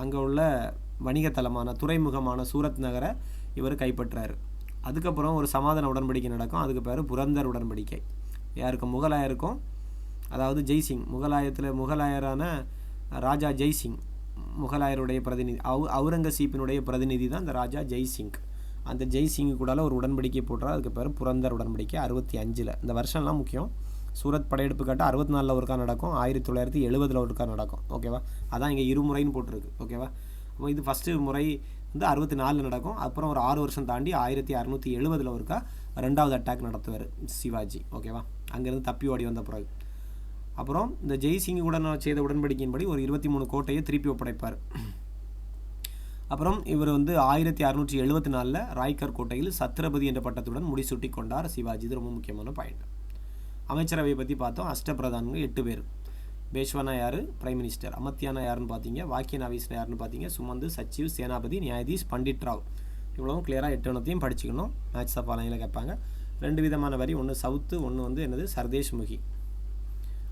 அங்கே உள்ள வணிகத்தலமான துறைமுகமான சூரத் நகரை இவர் கைப்பற்றார். அதுக்கப்புறம் ஒரு சமாதான உடன்படிக்கை நடக்கும். அதுக்கு பேர் புரந்தர் உடன்படிக்கை. யாருக்கும்? முகலாயருக்கும். அதாவது ஜெய்சிங் முகலாயரான ராஜா ஜெய்சிங், முகலாயருடைய பிரதிநிதி, அவுரங்கசீப்பினுடைய பிரதிநிதி தான் இந்த ராஜா ஜெய்சிங். அந்த ஜெய்சிங்கு கூட ஒரு உடன்படிக்கை போடுறார். அதுக்கு பேர் புரந்தர் உடன்படிக்கை 65. இந்த வருஷம்லாம் முக்கியம். சூரத் படையெடுப்பு கட்ட 64 ஒருக்கா நடக்கும், 1970 ஒருக்கா நடக்கும். ஓகேவா, அதான் இங்கே இருமுறைன்னு போட்டிருக்கு. ஓகேவா, இது ஃபஸ்ட்டு முறை வந்து 64 நடக்கும். அப்புறம் ஒரு 6 வருஷம் தாண்டி 1670 ஒருக்கா 2வது அட்டாக் நடத்துவார் சிவாஜி. ஓகேவா, அங்கேருந்து தப்பி ஓடி வந்த பிறகு. அப்புறம் இந்த ஜெய்சிங் கூட செய்த உடன்படிக்கையின்படி ஒரு 23 கோட்டையை திருப்பி ஒப்படைப்பார். அப்புறம் இவர் வந்து 1674 ராய்கர் கோட்டையில் சத்ரபதி என்ற பட்டத்துடன் முடிசூட்டி கொண்டார் சிவாஜி. இது ரொம்ப முக்கியமான பாயிண்ட். அமைச்சரவையை பற்றி பார்த்தோம். அஷ்டபிரதான்கள் 8 பேர். பேஷ்வானா யார்? Prime minister. அமத்தியானா யாருன்னு பார்த்தீங்க. வாக்கியன் ஆஃபீஸர் யாருன்னு பார்த்தீங்க. சுமந்து, சச்சிவ், சேனாபதி, நியாயதீஷ், பண்டிட் ராவ். இவ்வளவும் கிளியராக 8 படிச்சுக்கணும். மேட்ச் ஆஃப் ஆலையில் கேட்பாங்க. 2 விதமான வரி, ஒன்று சவுத்து, ஒன்று வந்து என்னது சர்தேஷ் முகி.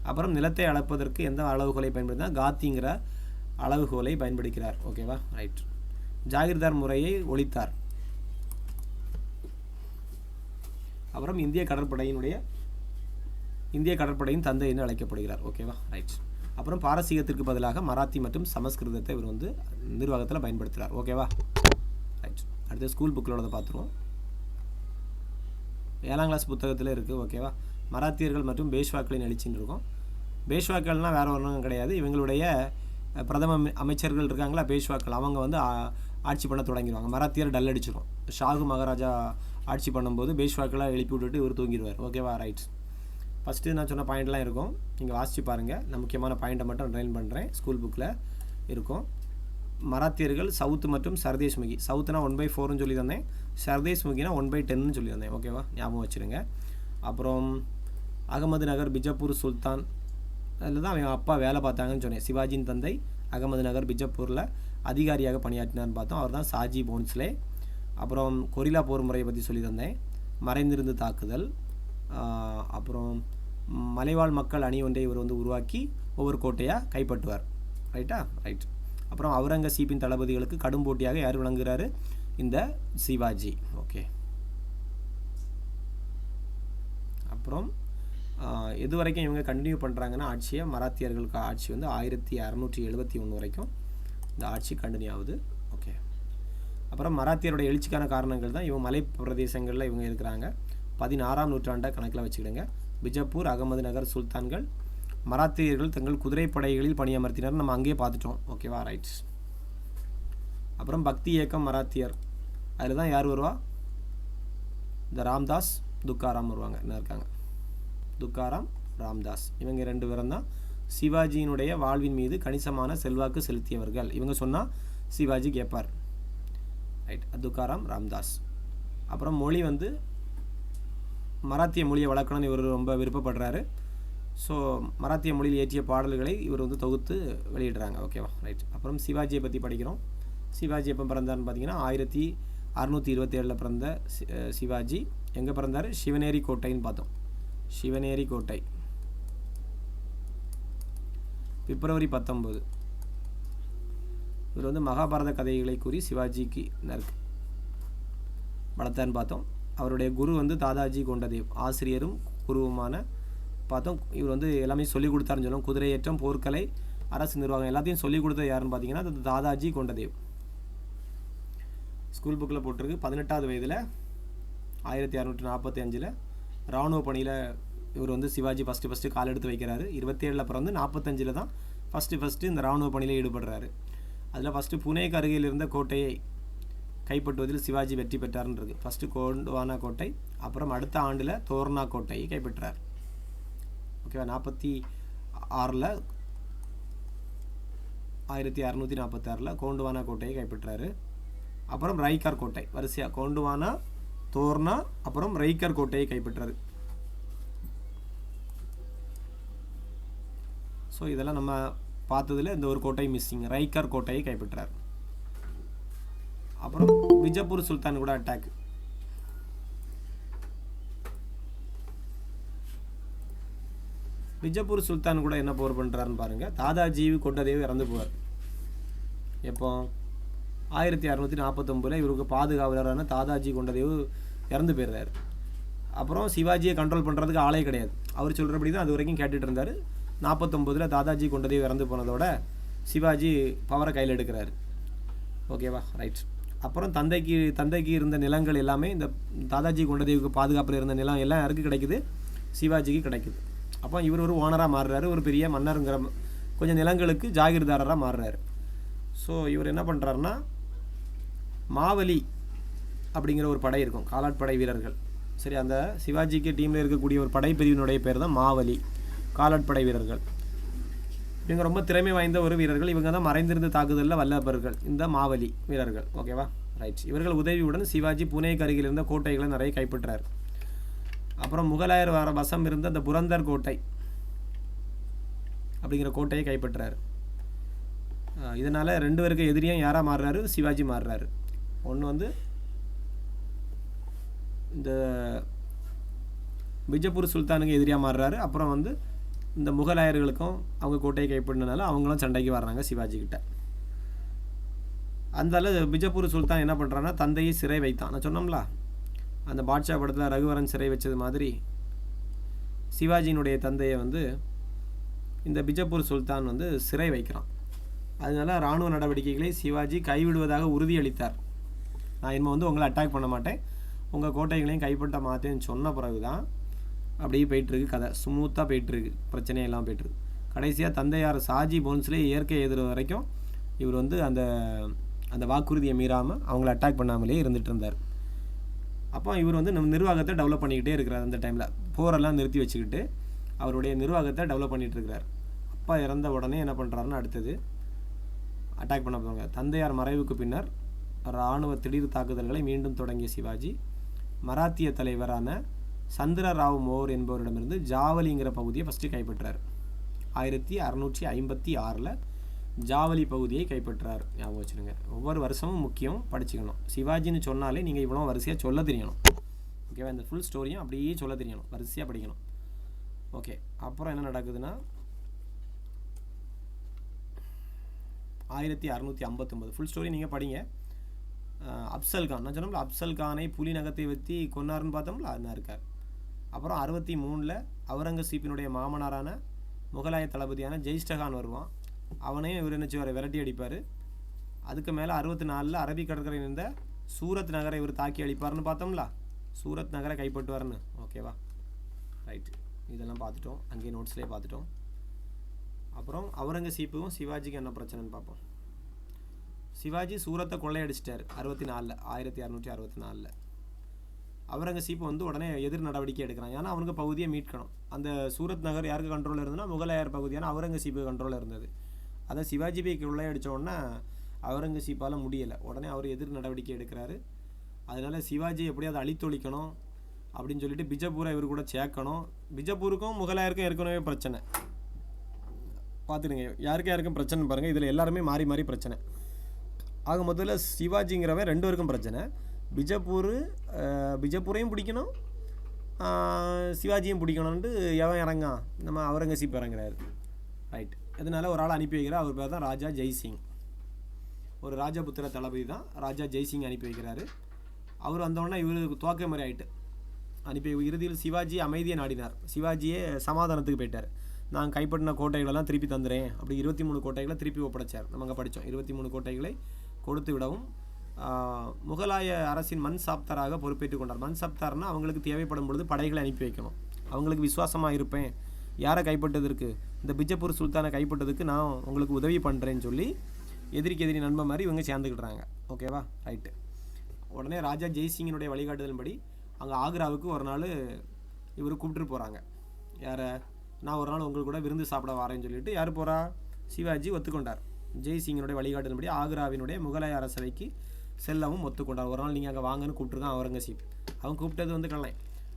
அப்புறம் நிலத்தை அளப்பதற்கு எந்த அளவுகோலை பயன்படுத்தினா காத்திங்கிற அளவுகோலை பயன்படுத்திக்கிறார். ஓகேவா, ரைட். ஜாகிர்தார் முறையை ஒழித்தார். அப்புறம் இந்திய கடற்படையின் தந்தை என்று அழைக்கப்படுகிறார். ஓகேவா, ரைட். அப்புறம் பாரசீகத்திற்கு பதிலாக மராத்தி மற்றும் சமஸ்கிருதத்தை இவர் வந்து நிர்வாகத்தில் பயன்படுத்துகிறார். ஓகேவா, ரைட். அடுத்து ஸ்கூல் புக்கில் உள்ளதை பார்த்துருவோம். 7ஆம் கிளாஸ் புத்தகத்தில் இருக்குது. ஓகேவா, மராத்தியர்கள் மற்றும் பேஷ்வாக்களின் எழுச்சின்னு இருக்கும். பேஷ்வாக்கள்னால் வேறு ஒன்றும் கிடையாது. இவங்களுடைய பிரதம அமைச்சர்கள் இருக்காங்களா பேஷ்வாக்கள், அவங்க வந்து ஆட்சி பண்ண தொடங்கிடுவாங்க. மராத்தியர் டல் அடிச்சிடும். ஷாகு மகாராஜா ஆட்சி பண்ணும்போது பேஷ்வாக்களாக எழுப்பி விட்டுட்டு இவர் தூங்கிடுவார். ஓகேவா, ரைட். ஃபஸ்ட்டு நான் சொன்ன பாயிண்ட்லாம் இருக்கும், நீங்கள் வாசித்து பாருங்கள். நான் முக்கியமான பாயிண்ட்டை மட்டும் ட்ரைன் பண்ணுறேன். ஸ்கூல் புக்கில் இருக்கும். மராத்தியர்கள் சவுத்து மற்றும் சர்தேஷ் முகி. சவுத்துனா 1/4ன்னு சொல்லி தந்தேன். சர்தேஷ் முகினா 1/10ன்னு சொல்லி தந்தேன். ஓகேவா, ஞாபகம் வச்சுருங்க. அப்புறம் அகமது நகர் பிஜப்பூர் சுல்தான், அதில் தான் அவங்க அப்பா வேலை பார்த்தாங்கன்னு சொன்னேன். சிவாஜியின் தந்தை அகமது நகர் பிஜப்பூரில் அதிகாரியாக பணியாற்றினார்னு பார்த்தோம். அவர் தான் சாஜி போன்ஸ்லே. அப்புறம் கொரில்லா போர் முறையை பற்றி சொல்லி தந்தேன். மறைந்திருந்து தாக்குதல். அப்புறம் மலைவாழ் மக்கள் அணி ஒன்றை இவர் வந்து உருவாக்கி ஒவ்வொரு கோட்டையாக கைப்பற்றுவார். ரைட்டா, ரைட். அப்புறம் அவுரங்கசீப்பின் தளபதிகளுக்கு கடும் போட்டியாக யார் விளங்குகிறாரு? இந்த சிவாஜி. ஓகே. அப்புறம் எது வரைக்கும் இவங்க கண்டினியூ பண்ணுறாங்கன்னா ஆட்சியை, மராத்தியர்களுக்கு ஆட்சி வந்து 1671 வரைக்கும் இந்த ஆட்சி கண்டினியூ ஆகுது. ஓகே. அப்புறம் மராத்தியருடைய எழுச்சிக்கான காரணங்கள் தான் இவங்க மலை பிரதேசங்களில் இவங்க இருக்கிறாங்க. 16ஆம் நூற்றாண்டை கணக்கில் வச்சுக்கிடுங்க. பிஜப்பூர், அகமது நகர் சுல்தான்கள், மராத்தியர்கள் தங்கள் குதிரைப்படைகளில் பணியமர்த்தினர். நம்ம அங்கேயே பார்த்துட்டோம். ஓகேவா, ரைட். அப்புறம் பக்தி இயக்கம் மராத்தியர், அதில் தான் யார் வருவா? இந்த ராம்தாஸ், துக்காராம் வருவாங்க. என்ன இருக்காங்க? துக்காராம், ராம்தாஸ். இவங்க 2 பேரும் தான் சிவாஜியினுடைய வாழ்வின் மீது கணிசமான செல்வாக்கு செலுத்தியவர்கள். இவங்க சொன்னால் சிவாஜி கேட்பார். ரைட், துக்காராம், ராம்தாஸ். அப்புறம் மொழி வந்து மராத்திய மொழியை வளர்க்கணும்னு இவர் ரொம்ப விருப்பப்படுறாரு. ஸோ மராத்திய மொழியில் இயற்றிய பாடல்களை இவர் வந்து தொகுத்து வெளியிடுறாங்க. ஓகேவா, ரைட். அப்புறம் சிவாஜியை பற்றி படிக்கிறோம். சிவாஜி எப்போ பிறந்தார்னு பார்த்தீங்கன்னா 1627 பிறந்த சிவாஜி எங்கே பிறந்தார்? சிவனேரி கோட்டைன்னு பார்த்தோம். சிவனேரி கோட்டை பிப்ரவரி 19. இவர் வந்து மகாபாரத கதைகளை கூறி சிவாஜிக்கு வளர்த்தான்னு பார்த்தோம். அவருடைய குரு வந்து தாதாஜி கொண்டதேவ், ஆசிரியரும் குருவுமான பார்த்தோம். இவர் வந்து எல்லாமே சொல்லிக் கொடுத்தாருன்னு சொன்னோம். குதிரையேற்றம், போர்க்கலை, அரசு நிர்வாகம் எல்லாத்தையும் சொல்லிக் கொடுத்தது யாருன்னு பார்த்தீங்கன்னா அது தாதாஜி கொண்டதேவ். ஸ்கூல் புக்கில் போட்டிருக்கு. 18வது வயதில் 1645 இராணுவ பணியில் இவர் வந்து சிவாஜி ஃபஸ்ட்டு கால் எடுத்து வைக்கிறாரு. 27 பிறந்து 45 தான் ஃபஸ்ட்டு இந்த இராணுவ பணியில் ஈடுபடுறாரு. அதில் ஃபஸ்ட்டு புனேக்கு அருகில் இருந்த கோட்டையை கைப்பற்றுவதில் சிவாஜி வெற்றி பெற்றார்ன்றது. ஃபஸ்ட்டு கோண்டுவானா கோட்டை, அப்புறம் அடுத்த ஆண்டில் தோர்னா கோட்டையை கைப்பற்றார். ஓகேவா? 46 1646 கோண்டுவானா கோட்டையை கைப்பற்றாரு. அப்புறம் ரைக்கர் கோட்டை, வரிசையாக கோண்டுவானா, தோர்னா, அப்புறம் ரைக்கர் கோட்டையை கைப்பற்றாரு. ஸோ இதெல்லாம் நம்ம பார்த்ததில் இந்த ஒரு கோட்டை மிஸ்ஸிங், ரைக்கர் கோட்டையை கைப்பற்றார். அப்புறம் பிஜப்பூர் சுல்தான் கூட அட்டாக். பிஜப்பூர் சுல்தான் கூட என்ன போர் பண்ணுறாருன்னு பாருங்கள். தாதாஜி கொண்டதேவ் இறந்து போவார். எப்போ? 1649 இவருக்கு பாதுகாவலரான தாதாஜி கொண்டதேவ் இறந்து போயிடுறாரு. அப்புறம் சிவாஜியை கண்ட்ரோல் பண்ணுறதுக்கு ஆளே கிடையாது. அவர் சொல்கிறபடி தான் அது வரைக்கும் கேட்டுட்டு இருந்தார். 49 தாதாஜி கொண்டதேவ் இறந்து போனதோட சிவாஜி பவரை கையில் எடுக்கிறாரு. ஓகேவா? ரைட். அப்புறம் தந்தைக்கு இருந்த நிலங்கள் எல்லாமே, இந்த தாதாஜி கொண்டதேவுக்கு பாதுகாப்பில் இருந்த நிலம் எல்லாம் யாருக்கு கிடைக்குது? சிவாஜிக்கு கிடைக்குது. அப்போ இவர் ஒரு ஓனராக மாறுறாரு, ஒரு பெரிய மன்னருங்கிற கொஞ்சம் நிலங்களுக்கு ஜாகிர்தாரராக மாறுறாரு. ஸோ இவர் என்ன பண்ணுறாருன்னா, மாவலி அப்படிங்கிற ஒரு படை இருக்கும், காலாட்படை வீரர்கள். சரி, அந்த சிவாஜிக்கு டீமில் இருக்கக்கூடிய ஒரு படைப்பிரிவினுடைய பேர் தான் மாவலி, காலாட்படை வீரர்கள். இவங்க ரொம்ப திறமை வாய்ந்த ஒரு வீரர்கள். இவங்க தான் மறைந்திருந்த தாக்குதலில் வல்லபர்கள், இந்த மாவலி வீரர்கள். ஓகேவா? ரைட். இவர்கள் உதவியுடன் சிவாஜி புனேக்கு அருகில் இருந்த கோட்டைகளை நிறைய கைப்பற்றார். அப்புறம் முகலாயர் வசம் இருந்த அந்த புரந்தர் கோட்டை அப்படிங்கிற கோட்டையை கைப்பற்றார். இதனால் 2 பேருக்கு எதிரியும் யாராக மாறுறாரு? சிவாஜி மாறுறாரு. ஒன்று வந்து இந்த பிஜப்பூர் சுல்தானுக்கு எதிரியாக மாறுறாரு. அப்புறம் வந்து இந்த முகலாயர்களுக்கும் அவங்க கோட்டையை கைப்பற்றினால அவங்களும் சண்டைக்கு வர்றாங்க சிவாஜிக்கிட்ட. அந்தால பிஜப்பூர் சுல்தான் என்ன பண்ணுறான்னா, தந்தையை சிறை வைத்தான். நான் சொன்னோம்ல, அந்த பாட்ஷா படத்தில் ரகுவரன் சிறை வச்சது மாதிரி சிவாஜியினுடைய தந்தையை வந்து இந்த பிஜப்பூர் சுல்தான் வந்து சிறை வைக்கிறான். அதனால இராணுவ நடவடிக்கைகளை சிவாஜி கைவிடுவதாக உறுதியளித்தார். நான் இனிமேல் வந்து உங்களை அட்டாக் பண்ண மாட்டேன், உங்கள் கோட்டைகளையும் கைப்பற்ற மாட்டேன்னு சொன்ன பிறகு தான் அப்படியே போயிட்டுருக்கு கதை. ஸ்மூத்தாக போயிட்டுருக்கு, பிரச்சனையெல்லாம் போயிட்டுருக்கு. கடைசியாக தந்தையார் ஷாஜி போன்ஸ்லே இயற்கை எதிர் வரைக்கும் இவர் வந்து அந்த வாக்குறுதியை மீறாமல் அவங்கள அட்டாக் பண்ணாமலே இருந்துகிட்டு இருந்தார். அப்போ இவர் வந்து நம்ம நிர்வாகத்தை டெவலப் பண்ணிக்கிட்டே இருக்கிறார். அந்த டைமில் போரெல்லாம் நிறுத்தி வச்சுக்கிட்டு அவருடைய நிர்வாகத்தை டெவலப் பண்ணிகிட்டு இருக்கிறார். அப்பா இறந்த உடனே என்ன பண்ணுறாருன்னு அடுத்தது அட்டாக் பண்ண போவாங்க. தந்தையார் மறைவுக்கு பின்னர் இராணுவ திடீர் தாக்குதல்களை மீண்டும் தொடங்கிய சிவாஜி மராத்திய தலைவரான சந்திரராவ் மோர் என்பவரிடமிருந்து ஜாவலிங்கிற பகுதியை ஃபஸ்ட்டு கைப்பற்றார். 1656 ஜாவலி பகுதியை கைப்பற்றார். ஞாபகம் வச்சுருங்க, ஒவ்வொரு வருஷமும் முக்கியம், படிச்சுக்கணும். சிவாஜின்னு சொன்னாலே நீங்கள் இவ்வளோ வரிசையாக சொல்ல தெரியணும். ஓகேவா? இந்த ஃபுல் ஸ்டோரியும் அப்படியே சொல்ல தெரியணும், வரிசையாக படிக்கணும். ஓகே. அப்புறம் என்ன நடக்குதுன்னா, 1659 ஃபுல் ஸ்டோரி நீங்கள் படிங்க. அப்சல் கான், நான் சொன்னோம்ல, அப்சல் கானை புலி நகத்தை வச்சு கொன்னாருன்னு பார்த்தோம்ல, அதுதான் இருக்கார். அப்புறம் 63 அவுரங்கசீப்பினுடைய மாமனாரான முகலாய தளபதியான ஜெயிஸ்டகான் வருவான். அவனையும் இவர் என்ன செய்வார்? விரட்டி அடிப்பார். அதுக்கு மேலே 64 அரபிக் கடற்கரையில் இருந்த சூரத் நகரை இவர் தாக்கி அழிப்பார்னு பார்த்தோம்ல, சூரத் நகரை கைப்பற்றுவார்னு. ஓகேவா? ரைட்டு. இதெல்லாம் பார்த்துட்டோம், அங்கேயே நோட்ஸ்லேயே பார்த்துட்டோம். அப்புறம் அவுரங்கசீப்புக்கும் சிவாஜிக்கு என்ன பிரச்சனைன்னு பார்ப்போம். சிவாஜி சூரத்தை கொள்ளையடிச்சிட்டார் 1664. அவுரங்கசீப் வந்து உடனே எதிர் நடவடிக்கை எடுக்கிறான். ஏன்னா அவனுக்கு பகுதியை மீட்கணும். அந்த சூரத் நகர் யாருக்கு கண்ட்ரோலில் இருந்ததுன்னா முகலாயர் பகுதியான அவுரங்கசீப்பு கண்ட்ரோலில் இருந்தது. அதை சிவாஜி போய் கொள்ளையடித்த உடனே அவுரங்கசீப்பால் முடியலை. உடனே அவர் எதிர் நடவடிக்கை எடுக்கிறாரு. அதனால் சிவாஜி எப்படியாவது அழித்தொழிக்கணும் அப்படின்னு சொல்லிட்டு பிஜப்பூரை இவர் கூட சேர்க்கணும். பிஜப்பூருக்கும் முகலாயருக்கும் ஏற்கனவே பிரச்சனை பார்த்துடுங்க. யாருக்கும் பிரச்சனை பாருங்கள். இதில் எல்லாருமே மாறி மாறி பிரச்சனை. ஆக முதல்ல சிவாஜிங்கிறவன் 2 பேருக்கும் பிரச்சனை. பிஜப்பூரையும் பிடிக்கணும், சிவாஜியும் பிடிக்கணும்ன்ட்டு எவன் இறங்கான்? நம்ம அவுரங்கசீப் இறங்குறாரு. ரைட். இதனால் ஒரு ஆள் அனுப்பி வைக்கிறார். அவர் பேர் தான் ராஜா ஜெய்சிங். ஒரு ராஜபுத்திர தளபதி தான் ராஜா ஜெய்சிங் அனுப்பி வைக்கிறாரு. அவர் வந்தோடனே இவருக்கு துவக்க மாதிரி ஆகிட்டு அனுப்பி இறுதியில் சிவாஜி அமைதியை நாடினார். சிவாஜியே சமாதானத்துக்கு போயிட்டார். நான் கைப்பற்றின கோட்டைகளெல்லாம் திருப்பி தந்துடுறேன் அப்படி 23 கோட்டைகளை திருப்பி ஒப்படைச்சார். நம்ம அங்கே படித்தோம். 23 கோட்டைகளை கொடுத்து விடவும் முகலாய அரசின் மன்சாப்தாராக பொறுப்பேற்றுக் கொண்டார். மன்சாப்தார்னால் அவங்களுக்கு தேவைப்படும் பொழுது படைகளை அனுப்பி வைக்கணும். அவங்களுக்கு விசுவாசமாக இருப்பேன், யாரை கைப்பற்றதுக்கு, இந்த பிஜப்பூர் சுல்தானை கைப்பற்றதுக்கு நான் உங்களுக்கு உதவி பண்ணுறேன்னு சொல்லி எதிரிக்கு எதிரி நண்பன் மாதிரி இவங்க சேர்ந்துக்கிட்டுறாங்க. ஓகேவா, ரைட்டு. உடனே ராஜா ஜெய்சிங்கினுடைய வழிகாட்டுதலின்படி அங்கே ஆக்ராவுக்கு ஒரு நாள் இவர் கூப்பிட்டு போகிறாங்க. யாரை, நான் ஒரு நாள் உங்களுக்கு கூட விருந்து சாப்பிட வரேன்னு சொல்லிட்டு யார் போகிறா, சிவாஜி ஒத்துக்கொண்டார். ஜெய்சிங்கினுடைய வழிகாட்டுதலின்படி ஆக்ராவினுடைய முகலாய அரசவைக்கு செல்லவும் ஒத்துக்கொண்டார். ஒரு நாள் நீங்கள் அங்கே வாங்கன்னு கூப்பிட்டுருக்கான் அவுரங்கசீப். அவன் கூப்பிட்டது வந்து கல்லை,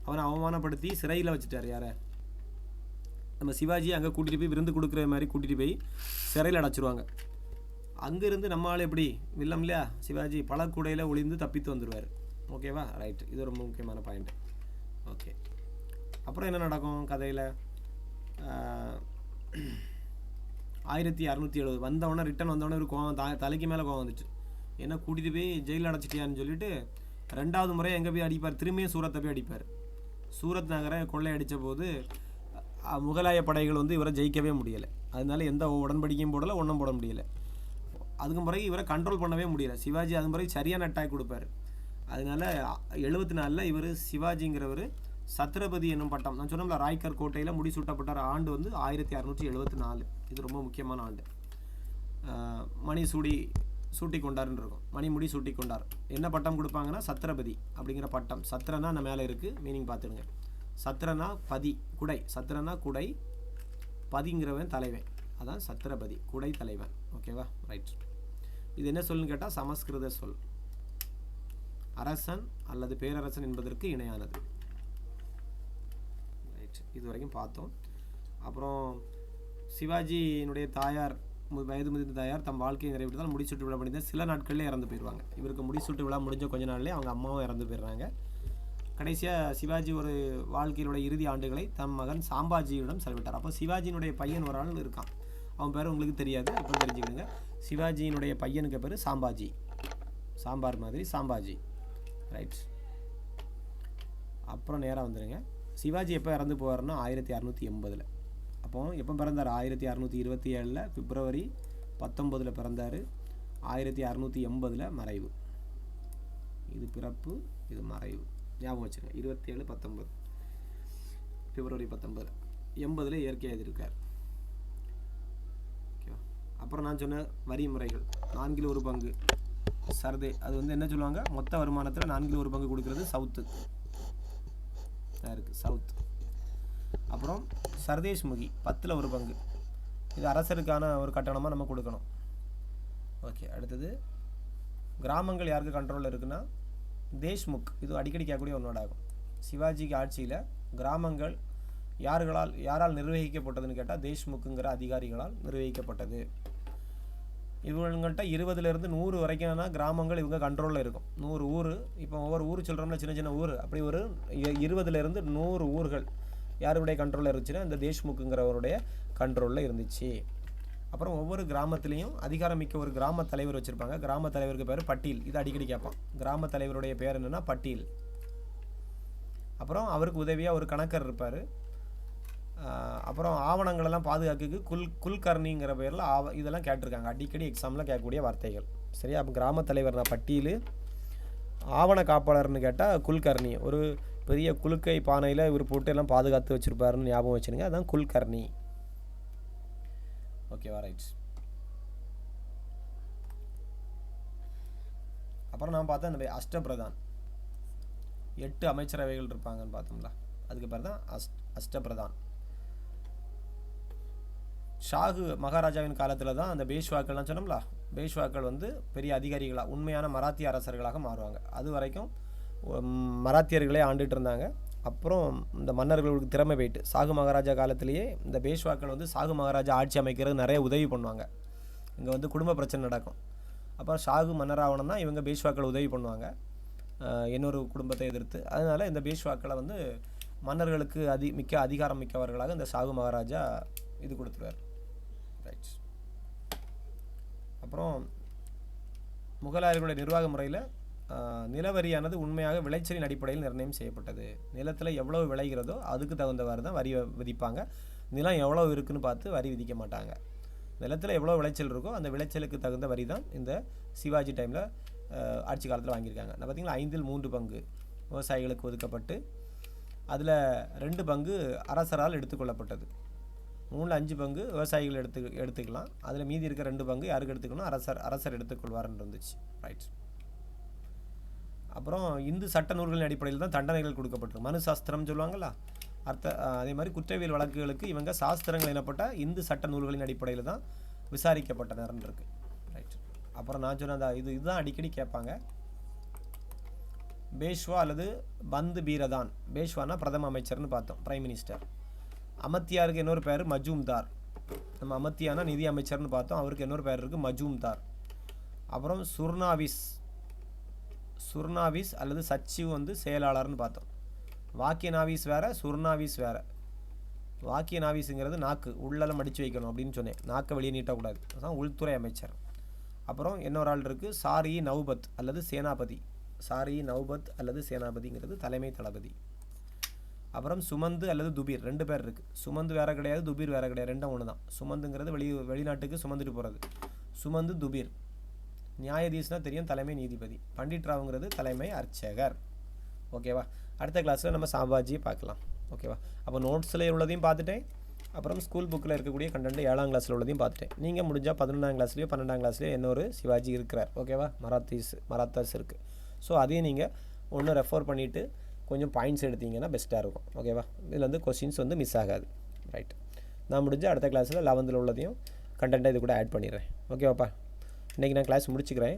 அவனை அவமானப்படுத்தி சிறையில் வச்சுட்டார். யாரை, நம்ம சிவாஜி அங்கே கூட்டிகிட்டு போய் விருந்து கொடுக்குற மாதிரி கூட்டிகிட்டு போய் சிறையில் அடைச்சிருவாங்க. அங்கேருந்து நம்ம ஆள் எப்படி வில்லம் இல்லையா, சிவாஜி பல கூடையில் ஒளிந்து தப்பித்து வந்துடுவார். ஓகேவா, ரைட்டு. இது ரொம்ப முக்கியமான பாயிண்ட். ஓகே, அப்புறம் என்ன நடக்கும் கதையில், 1670 வந்தவொடனே ரிட்டன் வந்தவொடனே ஒரு கோவம் தலைக்கு மேலே கோவம் வந்துச்சு. என்ன கூட்டிகிட்டு போய் ஜெயிலில் அடைச்சிட்டியான்னு சொல்லிட்டு 2வது முறை எங்கே போய் அடிப்பார், திரும்பியும் சூரத்தை போய் அடிப்பார். சூரத் நகரை கொள்ளை அடித்த போது முகலாய படைகள் வந்து இவரை ஜெயிக்கவே முடியலை. அதனால எந்த உடன்படிக்கையும் போடலை, ஒன்றும் போட முடியலை. அதுக்கு பிறகு இவரை கண்ட்ரோல் பண்ணவே முடியலை. சிவாஜி அது பிறகு சரியான அட்டாக் கொடுப்பார். அதனால 74 இவர் சிவாஜிங்கிறவர் சத்ரபதி என்னும் பட்டம், நான் சொன்னோம்ல ராய்கர் கோட்டையில் முடிசூட்டப்பட்டார். ஆண்டு வந்து 1674. இது ரொம்ப முக்கியமான ஆண்டு. மணி சூட்டி கொண்டாருன்னு இருக்கும். மணிமுடி சூட்டி கொண்டார். என்ன பட்டம் கொடுப்பாங்கன்னா சத்ரபதி அப்படிங்கிற பட்டம். சத்ரனா நம்ம மேலே இருக்குது, மீனிங் பார்த்துடுங்க. சத்ரனா பதி, குடை. சத்ரனா குடை, பதிங்கிறவன் தலைவன், அதான் சத்ரபதி, குடை தலைவன். ஓகேவா, ரைட். இது என்ன சொல்லுன்னு கேட்டால் சமஸ்கிருத சொல். அரசன் அல்லது பேரரசன் என்பதற்கு இணையானது. ரைட், இது வரைக்கும் பார்த்தோம். அப்புறம் சிவாஜியினுடைய தாயார், வயது முதிர்ந்த தாயார் தம் வாழ்க்கையை நிறைவேற்றதால் முடிசூட்டு விழா முடிந்த சில நாட்களில் இறந்து போயிடுவாங்க. இவருக்கு முடிசூட்டு விழா முடிஞ்ச கொஞ்ச நாள்லேயே அவங்க அம்மாவும் இறந்து போயிடுறாங்க. கடைசியாக சிவாஜி ஒரு வாழ்க்கையினுடைய இறுதி ஆண்டுகளை தம் மகன் சாம்பாஜியிடம் செலவிட்டார். அப்போ சிவாஜியினுடைய பையன் ஒரு ஆள் இருக்கான். அவன் பேர் உங்களுக்கு தெரியாது, இப்போ தெரிஞ்சுக்கிடுங்க. சிவாஜியினுடைய பையனுக்கு பேர் சாம்பாஜி, சாம்பார் மாதிரி சாம்பாஜி. ரைட். அப்புறம் நேராக வந்துடுங்க. சிவாஜி எப்போ இறந்து போவார்னா 1680. அப்போ எப்போ பிறந்தார், 1627 பிப்ரவரி 19 பிறந்தார். 1680 மறைவு. இது பிறப்பு, இது மறைவு, ஞாபகம் வச்சுருங்க. 27-19 பிப்ரவரி 19. 80 இயற்கையாக எழுதியிருக்கார். ஓகேவா. அப்புறம் நான் சொன்ன வரி முறைகள், 1/4 சர்தே, அது வந்து என்ன சொல்லுவாங்க, மொத்த வருமானத்தில் 1/4 கொடுக்குறது சவுத்து இருக்குது, சவுத். அப்புறம் சர்தேஷ் முகி 10 இது அரசருக்கான ஒரு கட்டணமாக நம்ம கொடுக்கணும். ஓகே, அடுத்தது கிராமங்கள் யாருக்கு கண்ட்ரோலில் இருக்குன்னா தேஷ்முக். இது அடிக்கடி கேட்கக்கூடிய ஒன்றோட ஆகும். சிவாஜிக்கு ஆட்சியில் கிராமங்கள் யாரால் நிர்வகிக்கப்பட்டதுன்னு கேட்டால் தேஷ்முக்குங்கிற அதிகாரிகளால் நிர்வகிக்கப்பட்டது. இவங்கள்கிட்ட 20லேருந்து 100 வரைக்கும்னா கிராமங்கள் இவங்க கண்ட்ரோலில் இருக்கும். 100 ஊர், இப்போ ஒவ்வொரு ஊர் சொல்கிறோம்ல, சின்ன சின்ன ஊர், அப்படி ஒரு 20லேருந்து 100 ஊர்கள் யாருடைய கண்ட்ரோலில் இருந்துச்சுன்னா இந்த தேஷ்முக்குங்கிறவருடைய கண்ட்ரோலில் இருந்துச்சு. அப்புறம் ஒவ்வொரு கிராமத்துலேயும் அதிகாரமிக்க ஒரு கிராம தலைவர் வச்சுருப்பாங்க. கிராம தலைவருக்கு பேர் பட்டீல். இது அடிக்கடி கேட்பான். கிராம தலைவருடைய பேர் என்னென்னா பட்டீல். அப்புறம் அவருக்கு உதவியாக ஒரு கணக்கர் இருப்பார். அப்புறம் ஆவணங்களெல்லாம் பாதுகாக்கிறதுக்கு குல்கர்ணிங்கிற பேரில் இதெல்லாம் கேட்டிருக்காங்க. அடிக்கடி எக்ஸாமில் கேட்கக்கூடிய வார்த்தைகள். சரியா. அப்போ கிராம தலைவர் நான் பட்டீல், ஆவண காப்பாளர்னு கேட்டால் குல்கர்ணி. ஒரு பெரிய குலுக்கை பானையில் இவர் போட்டு எல்லாம் பாதுகாத்து வச்சுருப்பாருன்னு ஞாபகம் வச்சுருங்க. அதுதான் குல்கர்ணி. ஓகேவா, ரைட். அப்புறம் நான் பார்த்தேன் இந்த அஷ்டபிரதான், 8 அமைச்சரவைகள் இருப்பாங்கன்னு பார்த்தோம்ல, அதுக்கு பேர் தான் அஷ்டபிரதான். ஷாகு மகாராஜாவின் காலத்தில் தான் அந்த பேஷ்வாக்கள்லாம் சொன்னோம்ல, பேஷ்வாக்கள் வந்து பெரிய அதிகாரிகளாக, உண்மையான மராத்திய அரசர்களாக மாறுவாங்க. அது வரைக்கும் மராத்தியர்களே ஆண்டுகிட்டு இருந்தாங்க. அப்புறம் இந்த மன்னர்களுக்கு திறமை போயிட்டு சாகு மகாராஜா காலத்திலேயே இந்த பேஷ்வாக்கள் வந்து சாகு மகாராஜா ஆட்சி அமைக்கிறது நிறைய உதவி பண்ணுவாங்க. இங்கே வந்து குடும்ப பிரச்சனை நடக்கும். அப்புறம் ஷாகு மன்னராகணும் தான் இவங்க பேஷ்வாக்கள் உதவி பண்ணுவாங்க இன்னொரு குடும்பத்தை எதிர்த்து. அதனால் இந்த பேஷ்வாக்களை வந்து மன்னர்களுக்கு மிக்க அதிகாரம் மிக்கவர்களாக இந்த சாகு மகாராஜா இது கொடுத்துருவார். ரைட். அப்புறம் முகலாயர்களுடைய நிர்வாக முறையில் நிலவரியானது உண்மையாக விளைச்சலின் அடிப்படையில் நிர்ணயம் செய்யப்பட்டது. நிலத்தில் எவ்வளவு விளைகிறதோ அதுக்கு தகுந்தவாறு தான் வரி விதிப்பாங்க. நிலம் எவ்வளோ இருக்குதுன்னு பார்த்து வரி விதிக்க மாட்டாங்க. நிலத்தில் எவ்வளோ விளைச்சல் இருக்கோ அந்த விளைச்சலுக்கு தகுந்த வரி தான் இந்த சிவாஜி டைமில் ஆட்சி காலத்தில் வாங்கியிருக்காங்க. நான் பார்த்தீங்களா 5இல் 3 பங்கு விவசாயிகளுக்கு ஒதுக்கப்பட்டு அதில் 2 பங்கு அரசரால் எடுத்துக்கொள்ளப்பட்டது. 3ல் 5 பங்கு விவசாயிகள் எடுத்துக்கலாம். அதில் மீதி இருக்க 2 பங்கு யாருக்கு எடுத்துக்கணும்? அரசர் எடுத்துக்கொள்வார்னு இருந்துச்சு. ரைட். அப்புறம் இந்து சட்ட நூல்களின் அடிப்படையில் தான் தண்டனைகள் கொடுக்கப்பட்டிருக்கு. மனு சாஸ்திரம் சொல்லுவாங்களா, அதே மாதிரி குற்றவியல் வழக்குகளுக்கு இவங்க சாஸ்திரங்கள் எனப்பட்ட இந்து சட்ட நூல்களின் அடிப்படையில் தான் விசாரிக்கப்பட்டனர்னு இருக்குது. ரைட். அப்புறம் நான் சொன்ன அந்த இதுதான் அடிக்கடி கேட்பாங்க. பேஷ்வா அல்லது பந்து பீரதான். பேஷ்வானா பிரதம அமைச்சர்னு பார்த்தோம், பிரைம் மினிஸ்டர். அமத்தியாருக்கு இன்னொரு பேர் மஜூம்தார். நம்ம அமத்தியானா நிதி அமைச்சர்னு பார்த்தோம், அவருக்கு இன்னொரு பேர் இருக்குது மஜூம்தார். அப்புறம் சுர்னாவிஸ் அல்லது சச்சிவ் வந்து செயலாளர்னு பார்த்தோம். வாக்கிய நாவீஸ் வேறு, சுர்னாவிஸ் வேறு. வாக்கிய நாவீஸுங்கிறது நாக்கு உள்ளெல்லாம் மடித்து வைக்கணும் அப்படின்னு சொன்னேன், நாக்கை வெளியே நீட்டக்கூடாது, அதுதான் உள்துறை அமைச்சர். அப்புறம் இன்னொரு ஆள் இருக்குது சாரி நௌபத் அல்லது சேனாபதி. சாரி நௌபத் அல்லது சேனாபதிங்கிறது தலைமை தளபதி. அப்புறம் சுமந்து அல்லது துபீர் 2 பேர் இருக்குது. சுமந்து வேறு கிடையாது, துபீர் வேறு கிடையாது, ரெண்டும் ஒன்று தான். சுமந்துங்கிறது வெளிநாட்டுக்கு சுமந்துட்டு போகிறது, சுமந்து துபீர். நியாயாதீஸ்னா தெரியும், தலைமை நீதிபதி. பண்டிட் ராவுங்கிறது தலைமை அர்ச்சகர். ஓகேவா? அடுத்த கிளாஸில் நம்ம சாம்பாஜியை பார்க்கலாம். ஓகேவா? அப்போ நோட்ஸில் உள்ளதையும் பார்த்துட்டேன், அப்புறம் ஸ்கூல் புக்கில் இருக்கக்கூடிய கண்டென்ட் 7ஆம் கிளாஸில் உள்ளதையும் பார்த்துட்டேன். நீங்கள் முடிஞ்சால் 11ஆம் கிளாஸ்லேயோ 12ஆம் கிளாஸ்லேயோ இன்னொரு சிவாஜி இருக்கிறார். ஓகேவா? மராத்தாஸ் இருக்குது. ஸோ அதையும் நீங்கள் ஒன்று ரெஃபர் பண்ணிவிட்டு கொஞ்சம் பாயிண்ட்ஸ் எடுத்தீங்கன்னா பெஸ்ட்டாக இருக்கும். ஓகேவா? இதில் வந்து கொஸ்டின்ஸ் வந்து மிஸ் ஆகாது. ரைட். நான் முடிஞ்ச அடுத்த கிளாஸில் 11ல் உள்ளதையும் கண்டென்ட்டை இது கூட ஆட் பண்ணிடுறேன். ஓகேவாப்பா? இன்றைக்கி நான் கிளாஸ் முடிச்சுக்கிறேன்.